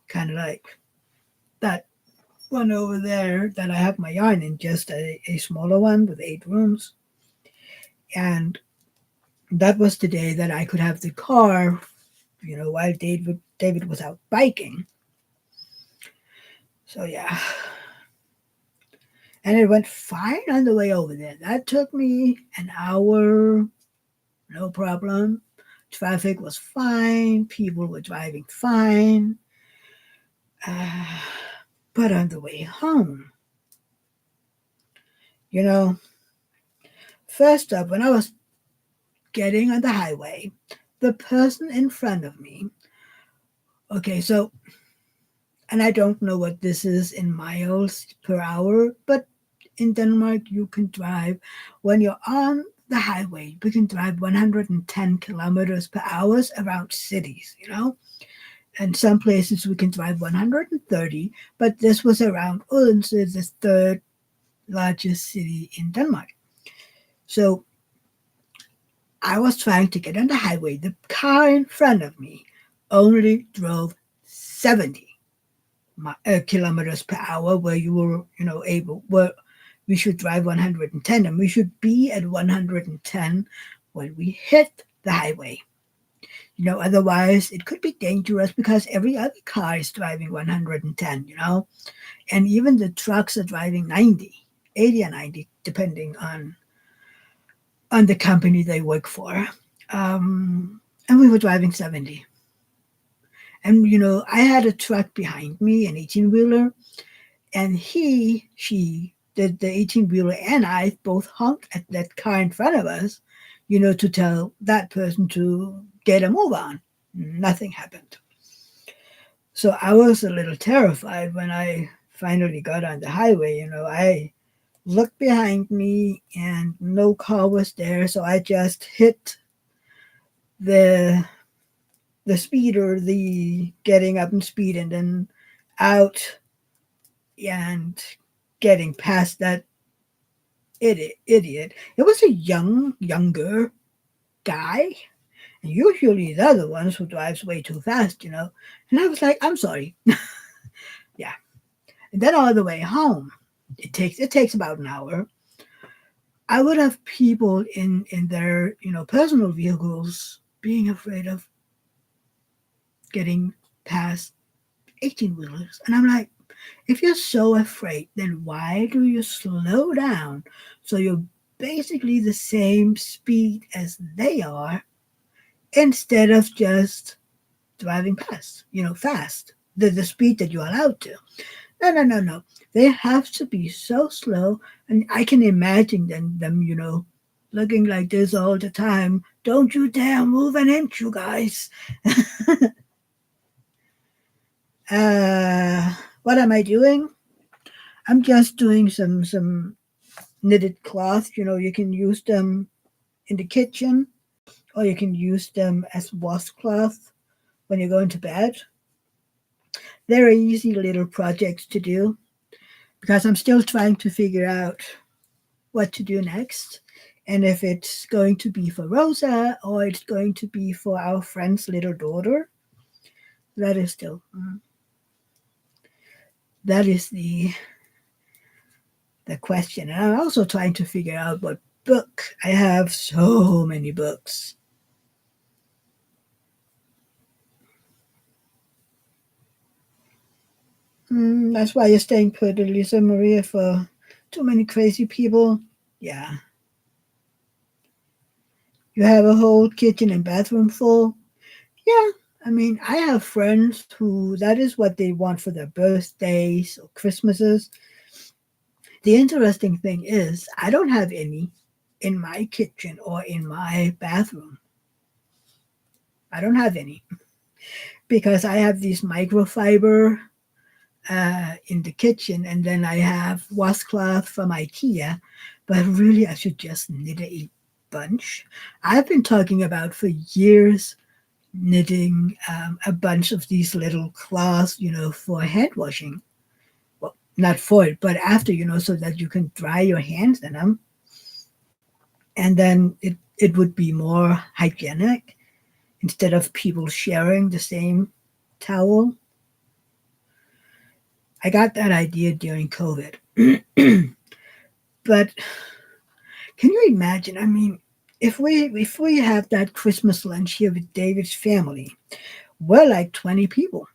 Kind of like that one over there that I have my yarn in, just a smaller one with 8 rooms. And that was the day that I could have the car, while David was out biking. So yeah, and it went fine on the way over there. That took me an hour, no problem. Traffic was fine. People were driving fine. Uh, but on the way home, you know, first up, when I was getting on the highway, the person in front of me, okay, so, and I don't know what this is in miles per hour, but in Denmark, you can drive, when you're on the highway, you can drive 110 kilometers per hour around cities. And some places we can drive 130, but this was around Odense, the third largest city in Denmark. So I was trying to get on the highway. The car in front of me only drove 70 kilometers per hour, where you were, where we should drive 110, and we should be at 110 when we hit the highway. Otherwise it could be dangerous because every other car is driving 110, and even the trucks are driving 90, 80 or 90, depending on the company they work for. And we were driving 70. And I had a truck behind me, an 18-wheeler, and the 18-wheeler and I both honked at that car in front of us, to tell that person to get a move on. Nothing happened. So I was a little terrified when I finally got on the highway. I looked behind me and no car was there, so I just hit the speeder, the getting up in speed and then out and getting past that idiot. It was a younger guy. And usually the other ones who drives way too fast. And I was like, I'm sorry. Yeah. And then all the way home, it takes about an hour. I would have people in their personal vehicles being afraid of getting past 18-wheelers. And I'm like, if you're so afraid, then why do you slow down so you're basically the same speed as they are, instead of just driving past, fast, the speed that you're allowed to? No, no, no, no. They have to be so slow. And I can imagine them, looking like this all the time. Don't you dare move an inch, you guys. What am I doing? I'm just doing some knitted cloth. You can use them in the kitchen, or you can use them as washcloth when you're going to bed. They're easy little projects to do because I'm still trying to figure out what to do next, and if it's going to be for Rosa or it's going to be for our friend's little daughter. That is still that is the question. And I'm also trying to figure out what book. I have so many books. That's why you're staying put, Lisa Maria, for too many crazy people. Yeah. You have a whole kitchen and bathroom full. Yeah. I mean, I have friends who that is what they want for their birthdays or Christmases. The interesting thing is, I don't have any in my kitchen or in my bathroom. I don't have any because I have these microfiber in the kitchen, and then I have washcloth from IKEA. But really, I should just knit a bunch. I've been talking about for years knitting a bunch of these little cloths, for hand washing. Well, not for it, but after, so that you can dry your hands in them, and then it would be more hygienic instead of people sharing the same towel. I got that idea during COVID. But can you imagine? I mean, if we have that Christmas lunch here with David's family, we're like 20 people.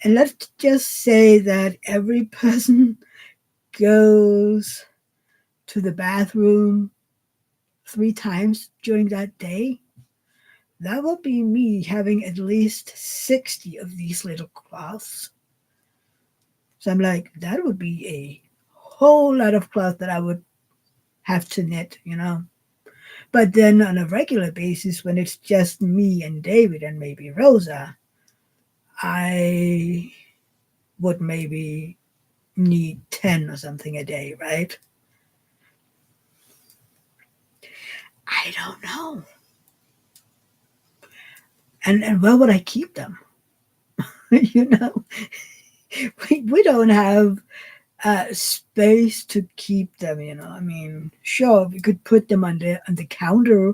And let's just say that every person goes to the bathroom 3 times during that day. That will be me having at least 60 of these little cloths. So I'm like, that would be a whole lot of cloth that I would have to knit. But then on a regular basis, when it's just me and David and maybe Rosa, I would maybe need 10 or something a day, right? I don't know. And where would I keep them? you know, we don't have space to keep them. I mean, sure, we could put them on the counter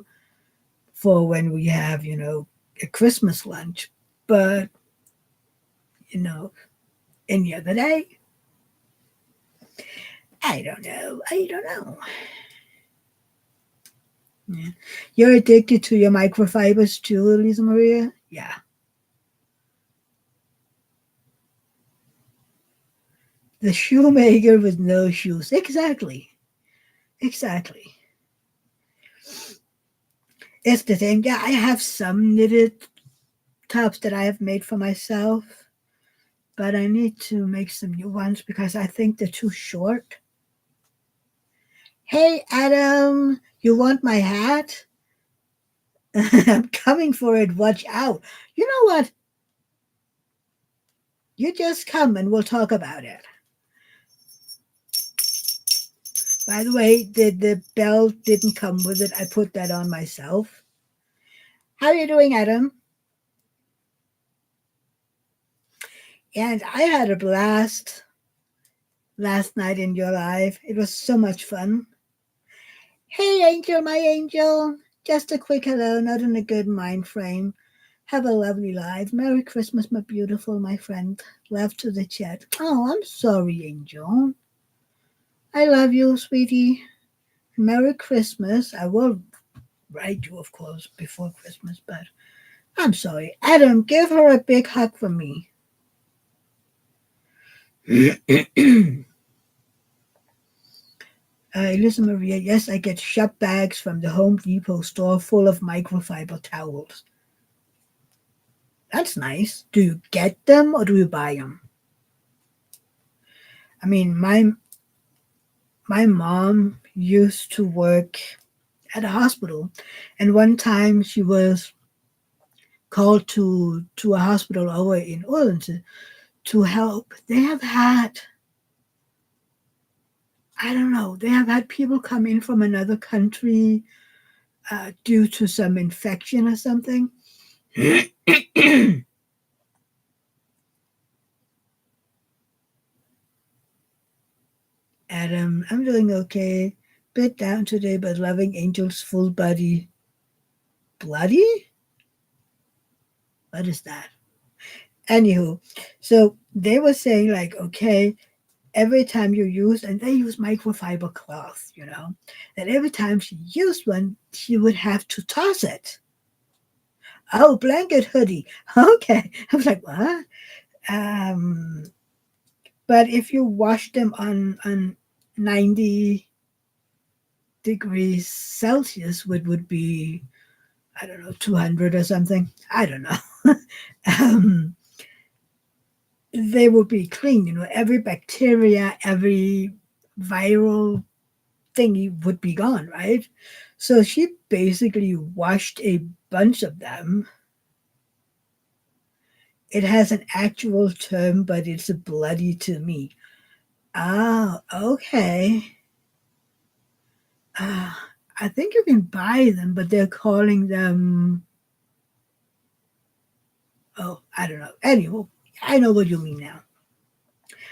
for when we have, a Christmas lunch, but you know, any other day, I don't know. I don't know. Yeah. You're addicted to your microfibers too, Lisa Maria? Yeah. The shoemaker with no shoes. Exactly. Exactly. It's the thing. Yeah, I have some knitted tops that I have made for myself, but I need to make some new ones because I think they're too short. Hey, Adam, you want my hat? I'm coming for it. Watch out. You know what? You just come and we'll talk about it. By the way, the bell didn't come with it. I put that on myself. How are you doing, Adam? And I had a blast last night in your live. It was so much fun. Hey, Angel, my angel. Just a quick hello, not in a good mind frame. Have a lovely life. Merry Christmas, my beautiful, my friend. Love to the chat. Oh, I'm sorry, Angel. I love you, sweetie. Merry Christmas. I will write you, of course, before Christmas, but I'm sorry. Adam, give her a big hug from me. Elisa Maria, yes, I get shop bags from the Home Depot store full of microfiber towels. That's nice. Do you get them or do you buy them? I mean, my mom used to work at a hospital, and one time she was called to a hospital over in Odense to help. They have had, I don't know, they have had people come in from another country due to some infection or something. Adam, I'm doing okay. Bit down today, but loving Angel's full body. Bloody? What is that? Anywho, so they were saying like, okay, every time you use, and they use microfiber cloth, that every time she used one, she would have to toss it. Oh, blanket hoodie. Okay. I was like, what? Um, but if you wash them on 90 degrees Celsius, which would be, I don't know, 200 or something. I don't know. um, they would be clean. Every bacteria, every viral thingy would be gone, right? So she basically washed a bunch of them. It has an actual term, but it's bloody to me. Ah, okay. Uh, I think you can buy them, but they're calling them. Oh, I don't know. Anyway, I know what you mean now.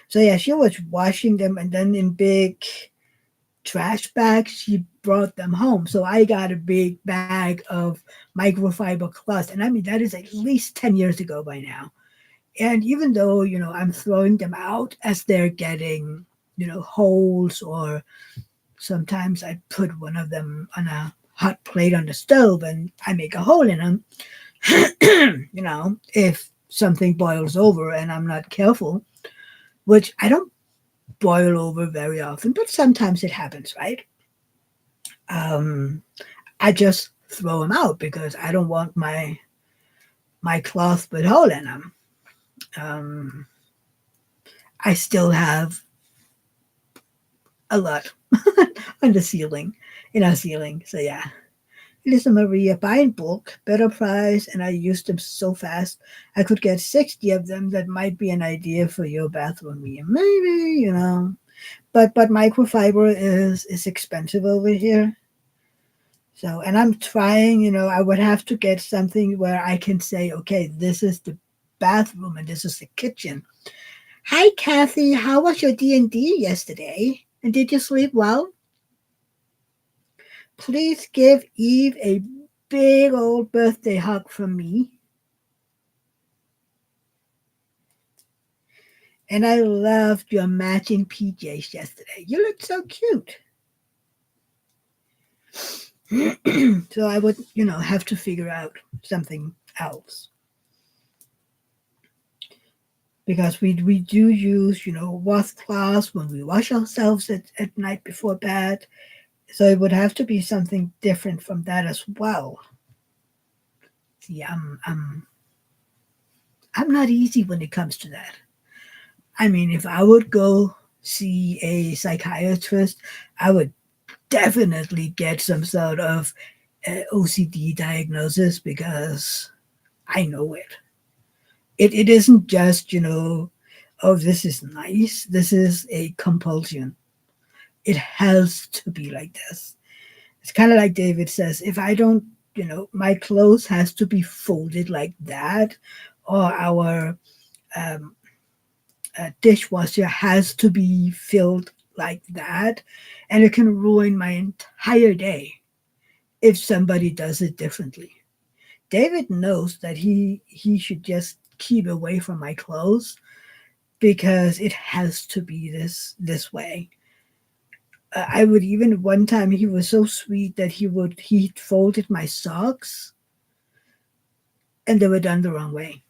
So yeah, she was washing them, and then in big trash bags, she brought them home. So I got a big bag of microfiber cloth, and I mean that is at least 10 years ago by now. And even though I'm throwing them out as they're getting holes, or sometimes I put one of them on a hot plate on the stove and I make a hole in them. If something boils over and I'm not careful, which I don't boil over very often, but sometimes it happens, right? Um, I just throw them out because I don't want my cloth with hole in them. Um, I still have a lot on the ceiling, in our ceiling. So yeah, Lisa Maria, buy in bulk, better price, and I used them so fast. I could get 60 of them. That might be an idea for your bathroom, Mia. Maybe, But microfiber is expensive over here. So, and I'm trying, I would have to get something where I can say, okay, this is the bathroom and this is the kitchen. Hi, Kathy. How was your D&D yesterday? And did you sleep well? Please give Eve a big old birthday hug from me. And I loved your matching PJs yesterday. You looked so cute. So I would, have to figure out something else. Because we do use, washcloths when we wash ourselves at night before bed. So it would have to be something different from that as well. See, I'm not easy when it comes to that. I mean, if I would go see a psychiatrist, I would definitely get some sort of OCD diagnosis because I know it. It isn't just, oh, this is nice. This is a compulsion. It has to be like this. It's kind of like David says, if I don't, my clothes has to be folded like that, or our um, dishwasher has to be filled like that, and it can ruin my entire day if somebody does it differently. David knows that he should just keep away from my clothes because it has to be this way. I would even one time he was so sweet that he folded my socks and they were done the wrong way.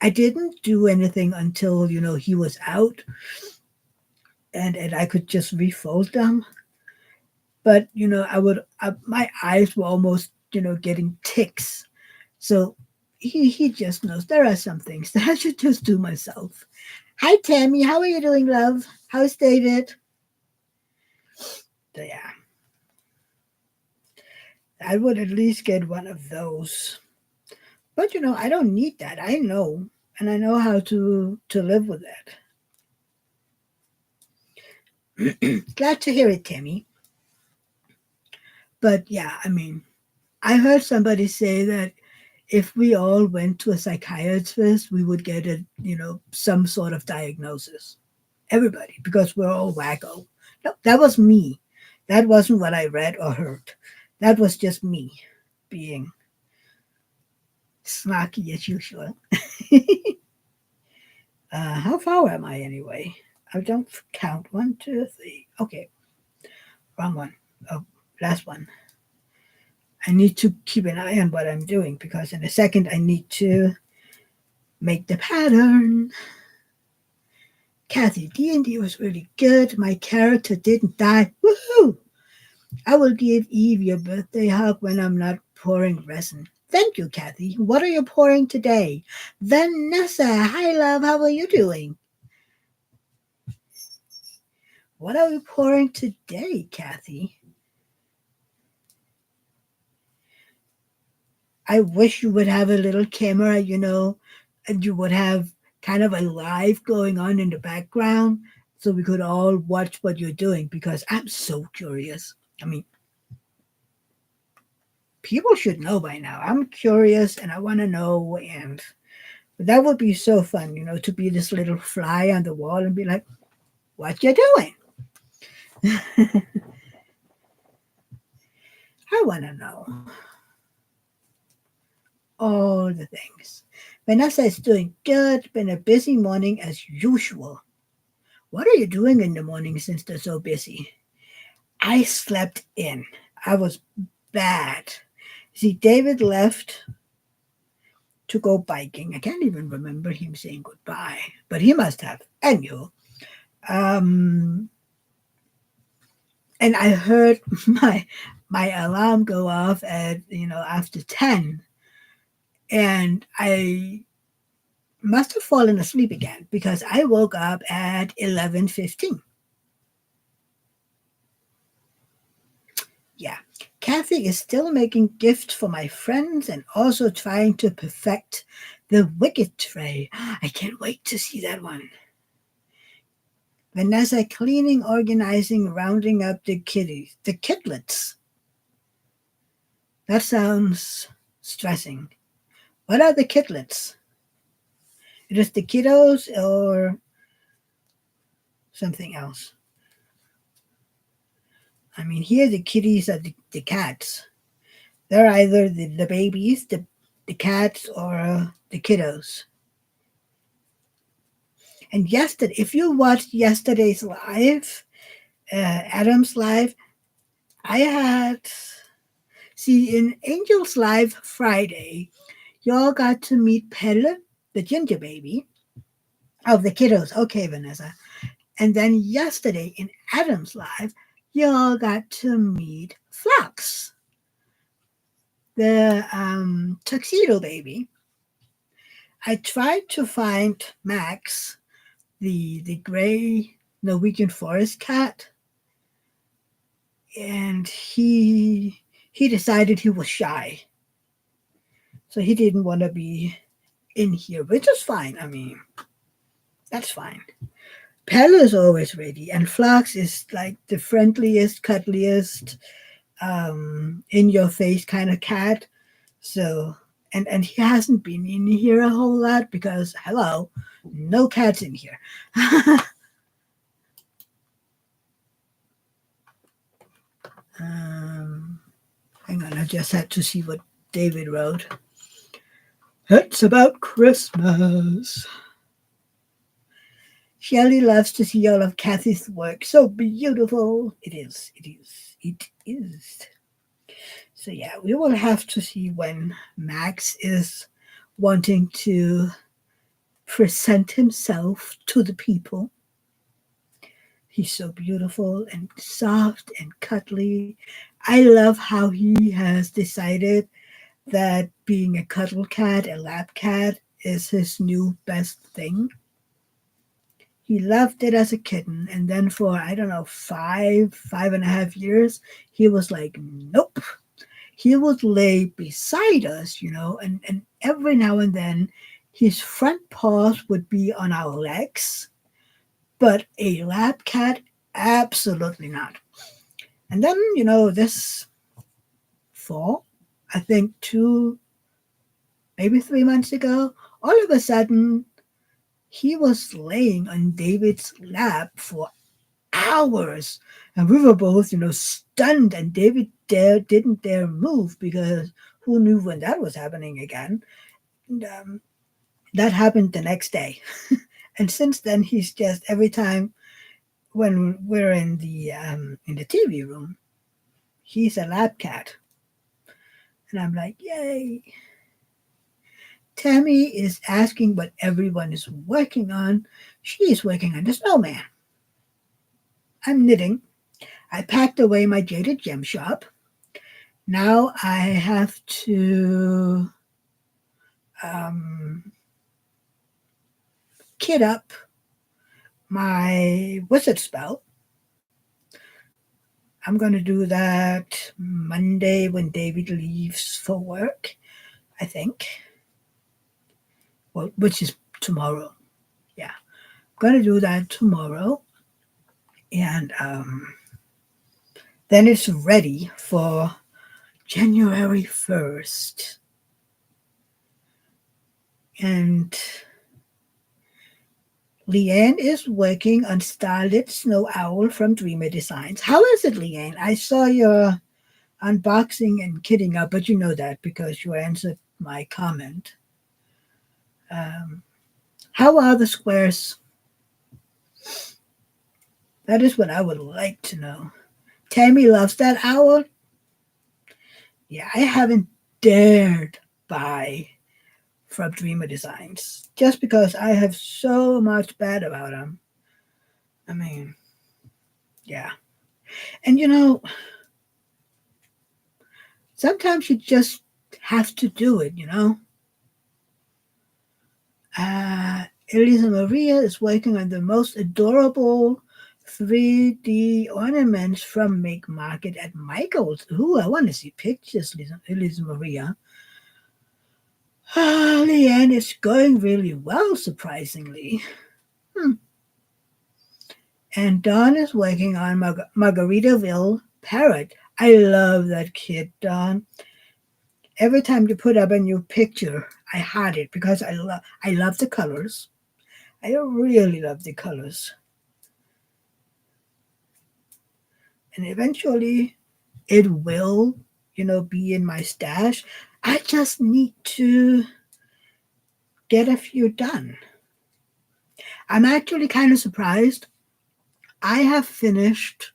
I didn't do anything until he was out and I could just refold them. But my eyes were almost getting ticks. So he just knows there are some things that I should just do myself. Hi Tammy, how are you doing, love? How's David? So yeah, I would at least get one of those. But I don't need that. I know, and I know how to live with it. Glad to hear it, Tammy. But yeah, I mean, I heard somebody say that if we all went to a psychiatrist, we would get some sort of diagnosis. Everybody, because we're all wacko. No, that was me. That wasn't what I read or heard. That was just me being Snarky as usual. How far am I anyway? I don't count. One, two, three. Okay, wrong one. Oh, last one. I need to keep an eye on what I'm doing because in a second I need to make the pattern. Kathy, D&D was really good. My character didn't die. Woohoo! I will give Eve your birthday hug when I'm not pouring resin. Thank you, Kathy. What are you pouring today? Vanessa, hi, love. How are you doing? What are we pouring today, Kathy? I wish you would have a little camera, and you would have kind of a live going on in the background so we could all watch what you're doing because I'm so curious. I mean, people should know by now. I'm curious and I want to know. And that would be so fun, to be this little fly on the wall and be like, what you doing? I want to know all the things. Vanessa is doing good. Been a busy morning as usual. What are you doing in the morning since they're so busy? I slept in. I was bad. See, David left to go biking. I can't even remember him saying goodbye, but he must have. Anywho, um, and I heard my alarm go off at after 10, and I must have fallen asleep again because I woke up at 11:15. Yeah. Kathy is still making gifts for my friends and also trying to perfect the wicked tray. I can't wait to see that one. Vanessa cleaning, organizing, rounding up the kitties, the kidlets. That sounds stressing. What are the kidlets? It is the kiddos or something else? I mean, here the kitties are the cats. They're either the babies, the cats, or the kiddos. And yesterday, if you watched yesterday's live, Adam's live, I had, see, in Angel's live Friday, y'all got to meet Pelle, the ginger baby. Oh, the kiddos. Okay, Vanessa. And then yesterday in Adam's live, y'all got to meet Flux, the tuxedo baby. I tried to find Max, the gray Norwegian forest cat, and he decided he was shy, so he didn't want to be in here, which is fine. I mean, that's fine. Pelle is always ready, and Flux is like the friendliest, cuddliest, in your face kind of cat. So, and he hasn't been in here a whole lot because hello, no cats in here. um, Hang on, I just had to see what David wrote. It's about Christmas. Shelley loves to see all of Kathy's work. So beautiful. It is. It is. It is. So yeah, we will have to see when Max is wanting to present himself to the people. He's so beautiful and soft and cuddly. I love how he has decided that being a cuddle cat, a lap cat, is his new best thing. He loved it as a kitten, and then for I don't know 5.5 years, he was like, nope. He would lay beside us, and every now and then his front paws would be on our legs, but a lap cat, absolutely not. And then, this fall, I think 2, maybe 3 months ago, all of a sudden he was laying on David's lap for hours. And we were both, stunned. And David didn't dare move because who knew when that was happening again. And, that happened the next day. And since then, he's just every time when we're in the TV room, he's a lab cat, and I'm like, yay! Tammy is asking what everyone is working on. She is working on the snowman. I'm knitting. I packed away my jaded gem shop. Now I have to um, kit up my wizard spell. I'm going to do that Monday when David leaves for work, I think. Well, which is tomorrow. Yeah, I'm going to do that tomorrow. And then it's ready for January 1st. And Leanne is working on Starlit Snow Owl from Dreamer Designs. How is it, Leanne? I saw your unboxing and kitting up, but you know that because you answered my comment. Um, how are the squares? That is what I would like to know. Tammy loves that owl. Yeah, I haven't dared buy from Dreamer Designs just because I have so much bad about them. I mean, yeah. And sometimes you just have to do it, Elisa Maria is working on the most adorable 3D ornaments from Make Market at Michael's. Ooh, I want to see pictures, Elisa Maria. Leanne, it's going really well, surprisingly. Hmm. And Dawn is working on Margaritaville Parrot. I love that kid, Dawn. Every time you put up a new picture, I had it because I love the colors. I really love the colors. And eventually it will, be in my stash. I just need to get a few done. I'm actually kind of surprised. I have finished,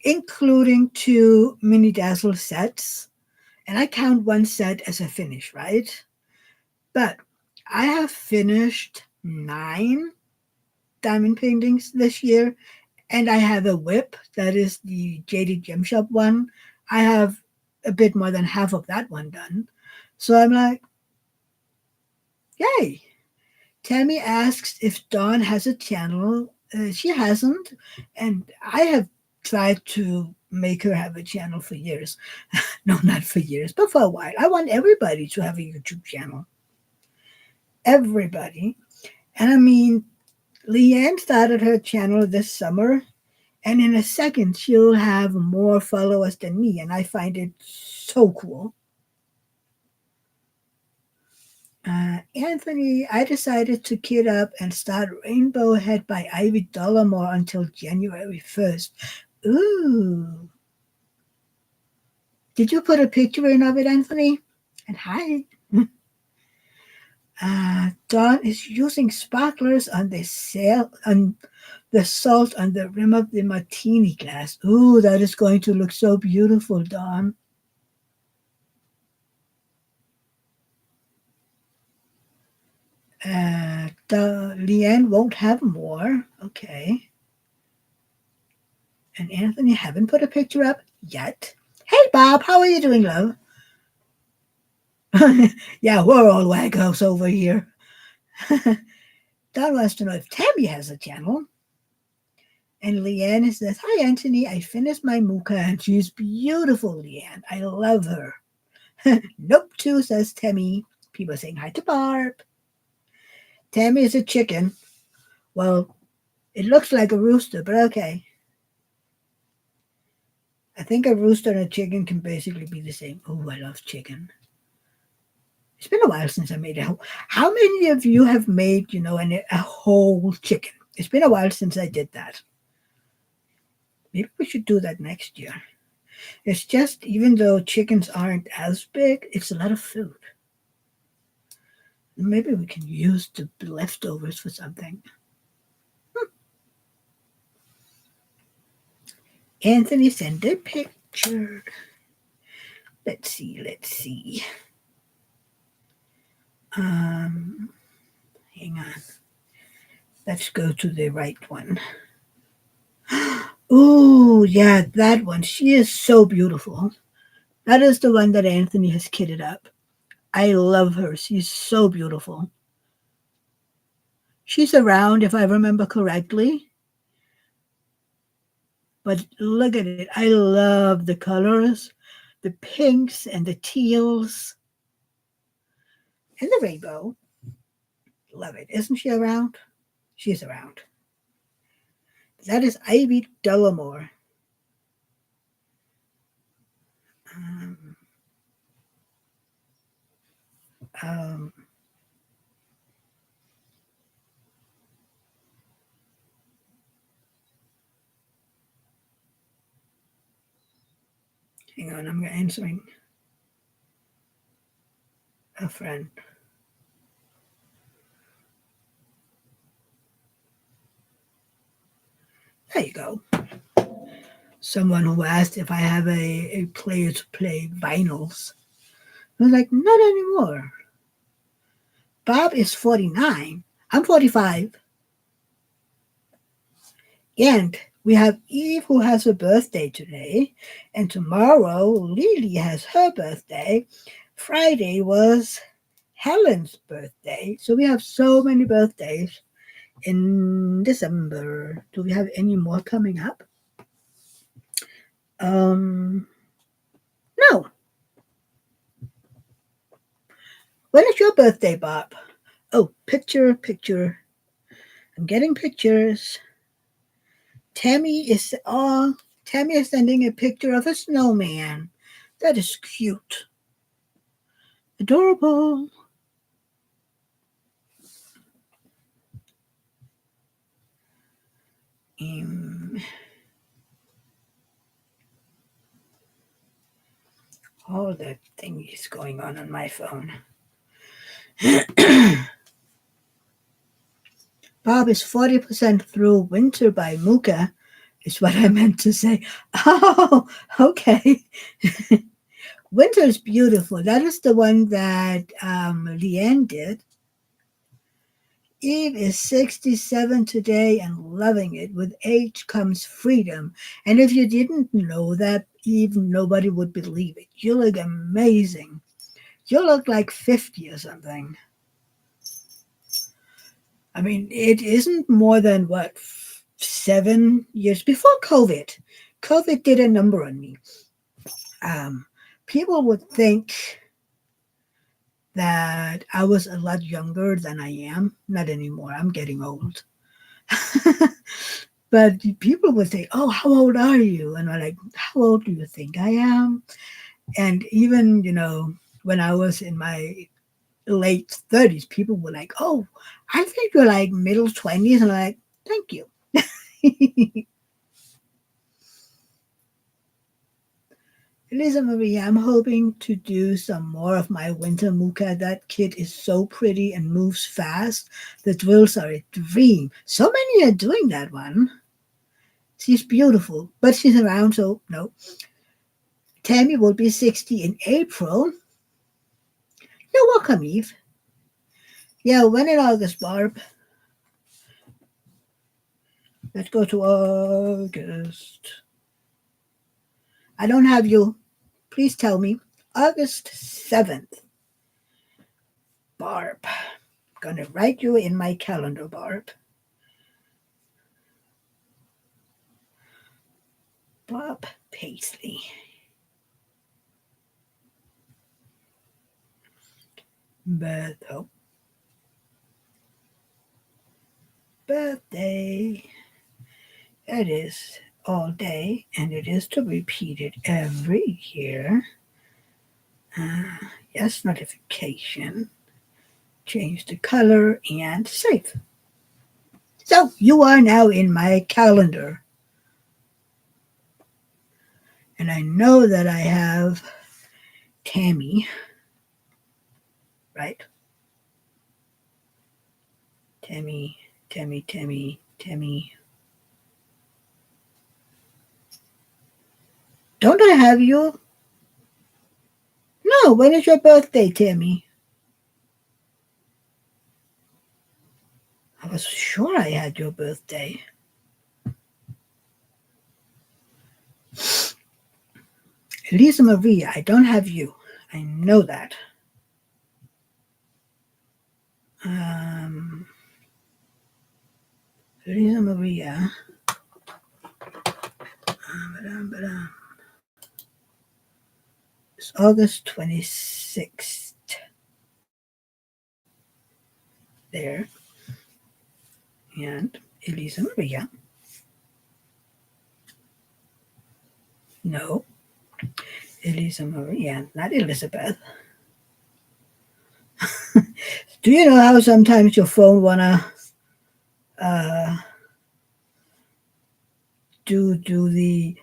including two mini dazzle sets, and I count one set as a finish, right? But I have finished 9 diamond paintings this year, and I have a whip that is the JD Gem Shop one. I have a bit more than half of that one done. So I'm like, yay. Tammy asks if Dawn has a channel. She hasn't, and I have tried to make her have a channel for years. No, not for years, but for a while. I want everybody to have a YouTube channel. Everybody. And I mean, Leanne started her channel this summer, and in a second, she'll have more followers than me, and I find it so cool. Anthony, I decided to kit up and start Rainbow Head by Ivy Dollamore until January 1st. Ooh. Did you put a picture in of it, Anthony? And hi. Dawn is using sparklers on the salt on the rim of the martini glass. Ooh, that is going to look so beautiful, Dawn. The Leanne won't have more. Okay. And Anthony haven't put a picture up yet. Hey, Bob, how are you doing, love? Yeah, we're all waggos over here. Don wants to know if Tammy has a channel. And Leanne says, hi, Anthony. I finished my Mooka and she's beautiful, Leanne. I love her. Nope, too, says Tammy. People saying hi to Barb. Tammy is a chicken. Well, it looks like a rooster, but okay. I think a rooster and a chicken can basically be the same. Oh, I love chicken. It's been a while since I made a whole. How many of you have made, a whole chicken? It's been a while since I did that. Maybe we should do that next year. It's just, even though chickens aren't as big, it's a lot of food. Maybe we can use the leftovers for something. Anthony sent a picture. Let's see, let's see. Hang on. Let's go to the right one. Oh, yeah, that one. She is so beautiful. That is the one that Anthony has kitted up. I love her. She's so beautiful. She's around, if I remember correctly. But look at it. I love the colors, the pinks and the teals and the rainbow. Love it. Isn't she around? She's around. That is Ivy Dellamore. Um, um, Hang on, I'm answering a friend. There you go. Someone who asked if I have a player to play vinyls. I was like, not anymore. Bob is 49. I'm 45. And we have Eve who has her birthday today. And tomorrow, Lily has her birthday. Friday was Helen's birthday. So we have so many birthdays in December. Do we have any more coming up? No. When is your birthday, Bob? Oh, picture. I'm getting pictures. Tammy is sending a picture of a snowman. That is cute. Adorable. All that thing is going on my phone. Bob is 40% through Winter by Mooka, is what I meant to say. Oh, okay. Winter is beautiful. That is the one that Leanne did. Eve is 67 today and loving it. With age comes freedom. And if you didn't know that, Eve, nobody would believe it. You look amazing. You look like 50 or something. I mean, it isn't more than, 7 years before COVID. COVID did a number on me. People would think that I was a lot younger than I am. Not anymore. I'm getting old. But people would say, "Oh, how old are you?" And I'm like, "How old do you think I am?" And even, when I was in my late 30s, people were like, "Oh, I think you're like middle 20s." And I'm like, "Thank you." Lisa Marie, I'm hoping to do some more of my winter Mooka. That kid is so pretty and moves fast. The drills are a dream. So many are doing that one. She's beautiful, but she's around, so no. Tammy will be 60 in April. You're welcome, Eve. Yeah, when in August, Barb? Let's go to August. I don't have you. Please tell me. August 7th. Barb. Gonna write you in my calendar, Barb. Bob Paisley. Birthday. It is all day, and it is to repeat it every year. Yes, notification. Change the color and save. So you are now in my calendar. And I know that I have Tammy, right? Tammy, Tammy, Tammy, Tammy. Don't I have you? No, when is your birthday, Tammy? I was sure I had your birthday. Elisa Maria, I don't have you. I know that. Um, Elisa Maria. It's August 26th. There. And Elisa Maria. No. Elisa Maria, not Elizabeth. Do you know how sometimes your phone wanna uh, do the?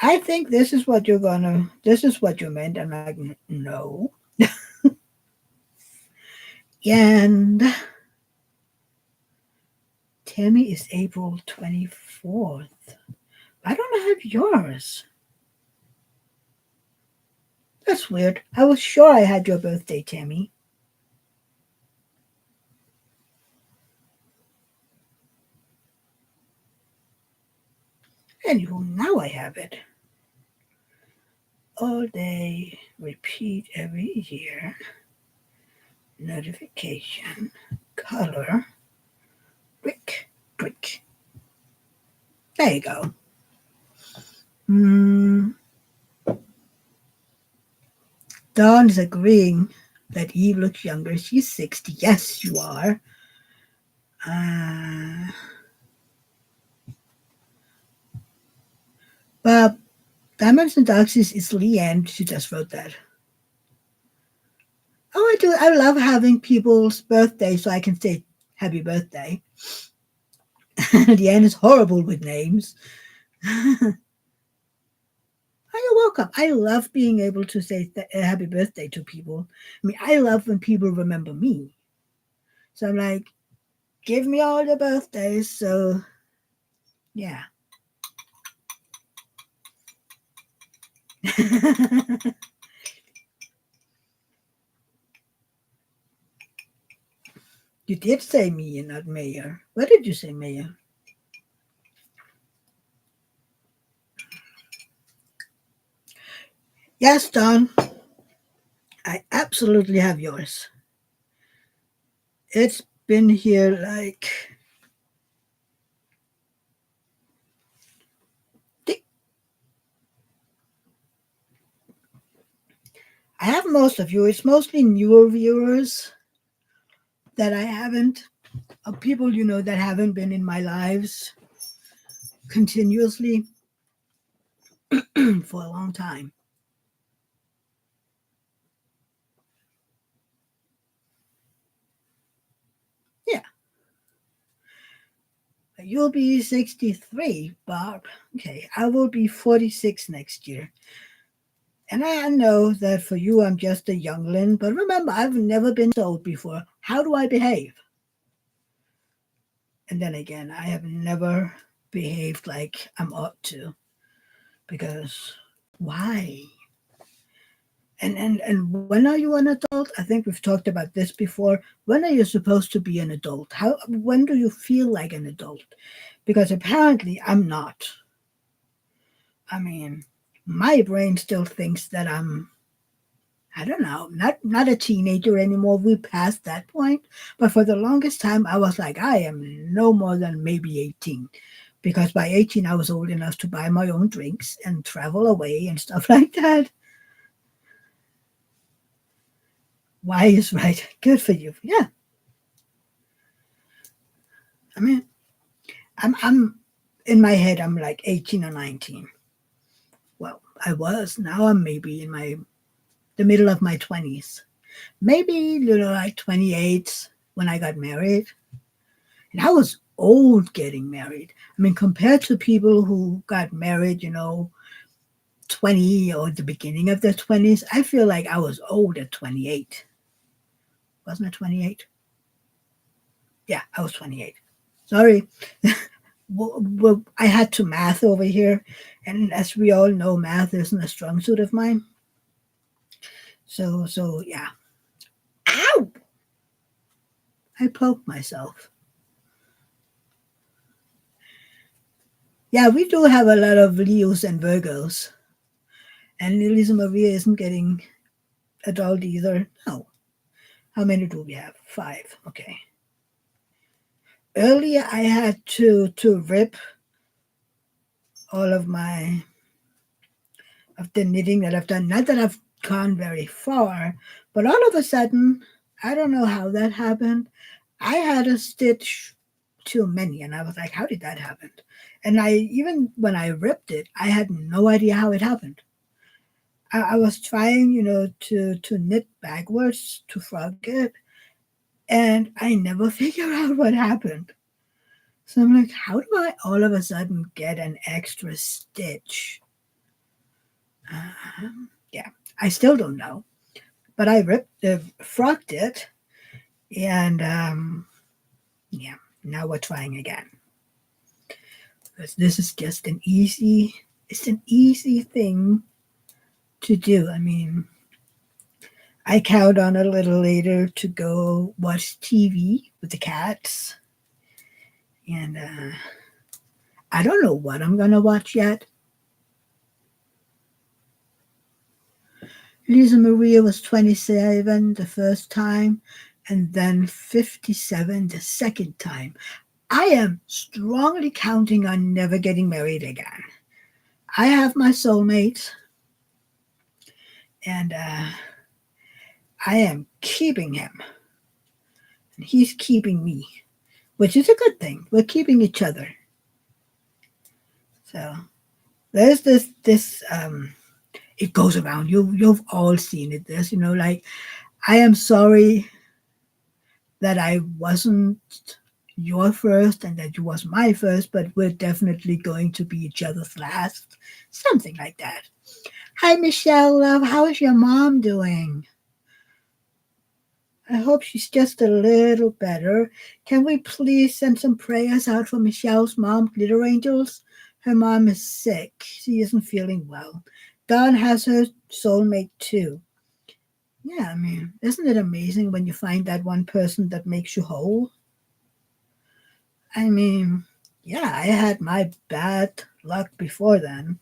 I think this is what you're gonna. This is what you meant. I'm like, no. And Tammy is April 24th. I don't have yours. That's weird. I was sure I had your birthday, Tammy. Anywho, now I have it. All day, repeat every year. Notification, color, brick, brick. There you go. Mm, Dawn is agreeing that Eve looks younger. She's 60. Yes, you are. Uh, but Diamonds and Doxies is Leanne. She just wrote that. Oh, I do. I love having people's birthdays so I can say happy birthday. Leanne is horrible with names. Oh, you're welcome. I love being able to say happy birthday to people. I mean, I love when people remember me. So I'm like, give me all the birthdays. So, yeah. You did say me and not mayor. What did you say, mayor? Yes, Don. I absolutely have yours. It's been here like I have most of you. It's mostly newer viewers that I haven't, people that haven't been in my lives continuously for a long time. Yeah, you'll be 63, Bob. Okay, I will be 46 next year. And I know that for you, I'm just a youngling, but remember, I've never been so old before. How do I behave? And then again, I have never behaved like I'm ought to, because why? And when are you an adult? I think we've talked about this before. When are you supposed to be an adult? When do you feel like an adult? Because apparently I'm not. I mean, my brain still thinks that I don't know, not a teenager anymore. We passed that point. But for the longest time I was like, I am no more than maybe 18. Because by 18 I was old enough to buy my own drinks and travel away and stuff like that. Why is right. Good for you. Yeah. I mean, I'm in my head I'm like 18 or 19. Well, I was. Now I'm maybe in the middle of my 20s. Maybe like 28 when I got married. And I was old getting married. I mean, compared to people who got married, 20 or the beginning of their 20s, I feel like I was old at 28. Wasn't it 28? Yeah, I was 28. Sorry. Well, I had to math over here, and as we all know, math isn't a strong suit of mine. So yeah. Ow! I poked myself. Yeah, we do have a lot of Leos and Virgos, and Lisa Maria isn't getting adult either. No. How many do we have? Five. Okay. Earlier, I had to rip all of the knitting that I've done. Not that I've gone very far, but all of a sudden, I don't know how that happened. I had a stitch too many, and I was like, "How did that happen?" And I even when I ripped it, I had no idea how it happened. I was trying, to knit backwards to frog it, and I never figured out what happened. So I'm like, how do I all of a sudden get an extra stitch? Yeah, I still don't know. But I frogged it, and yeah, now we're trying again. Because this is just it's an easy thing to do. I mean, I count on a little later to go watch TV with the cats, and I don't know what I'm gonna watch yet. Lisa Maria was 27 the first time, and then 57 the second time. I am strongly counting on never getting married again. I have my soulmate, and I am keeping him, and he's keeping me, which is a good thing. We're keeping each other. So there's this. It goes around. You've all seen it. This, like, I am sorry that I wasn't your first and that you was my first, but we're definitely going to be each other's last. Something like that. Hi, Michelle, love. How is your mom doing? I hope she's just a little better. Can we please send some prayers out for Michelle's mom, Glitter Angels? Her mom is sick. She isn't feeling well. Dawn has her soulmate too. Yeah, I mean, isn't it amazing when you find that one person that makes you whole? I mean, yeah, I had my bad luck before then.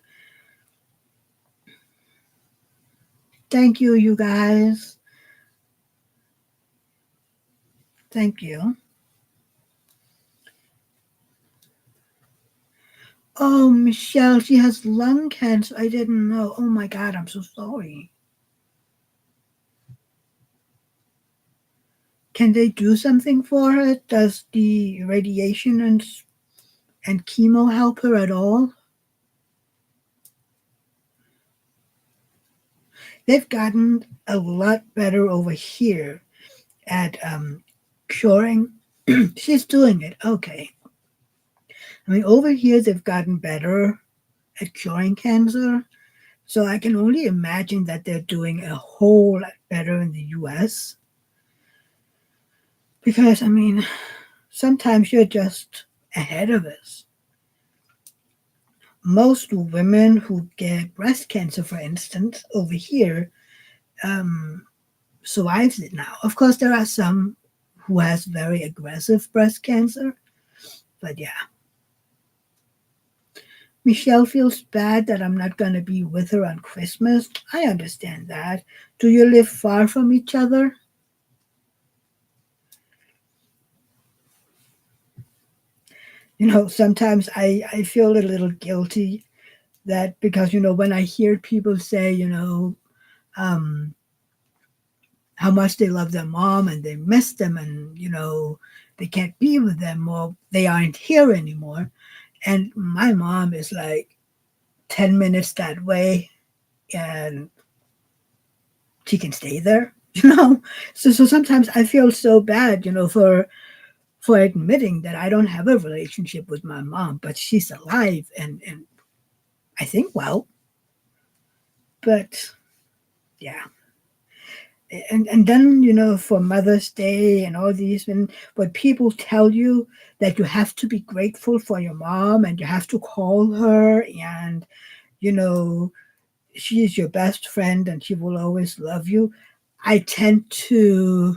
Thank you, you guys. Thank you. Oh, Michelle, she has lung cancer. I didn't know. Oh my God, I'm so sorry. Can they do something for her? Does the radiation and chemo help her at all? They've gotten a lot better over here at curing. She's doing it. Okay. I mean, over here they've gotten better at curing cancer. So I can only imagine that they're doing a whole lot better in the US. Because, I mean, sometimes you're just ahead of us. Most women who get breast cancer, for instance, over here, um, survives it now. Of course, there are some who has very aggressive breast cancer, but yeah. Michelle feels bad that I'm not going to be with her on Christmas. I understand that. Do you live far from each other? Sometimes I feel a little guilty that because, when I hear people say, um, how much they love their mom and they miss them and, they can't be with them or they aren't here anymore. And my mom is like 10 minutes that way and she can stay there, So sometimes I feel so bad, for admitting that I don't have a relationship with my mom, but she's alive and I think well. But yeah, And then for Mother's Day and all these, when people tell you that you have to be grateful for your mom and you have to call her, and you know she is your best friend and she will always love you, I tend to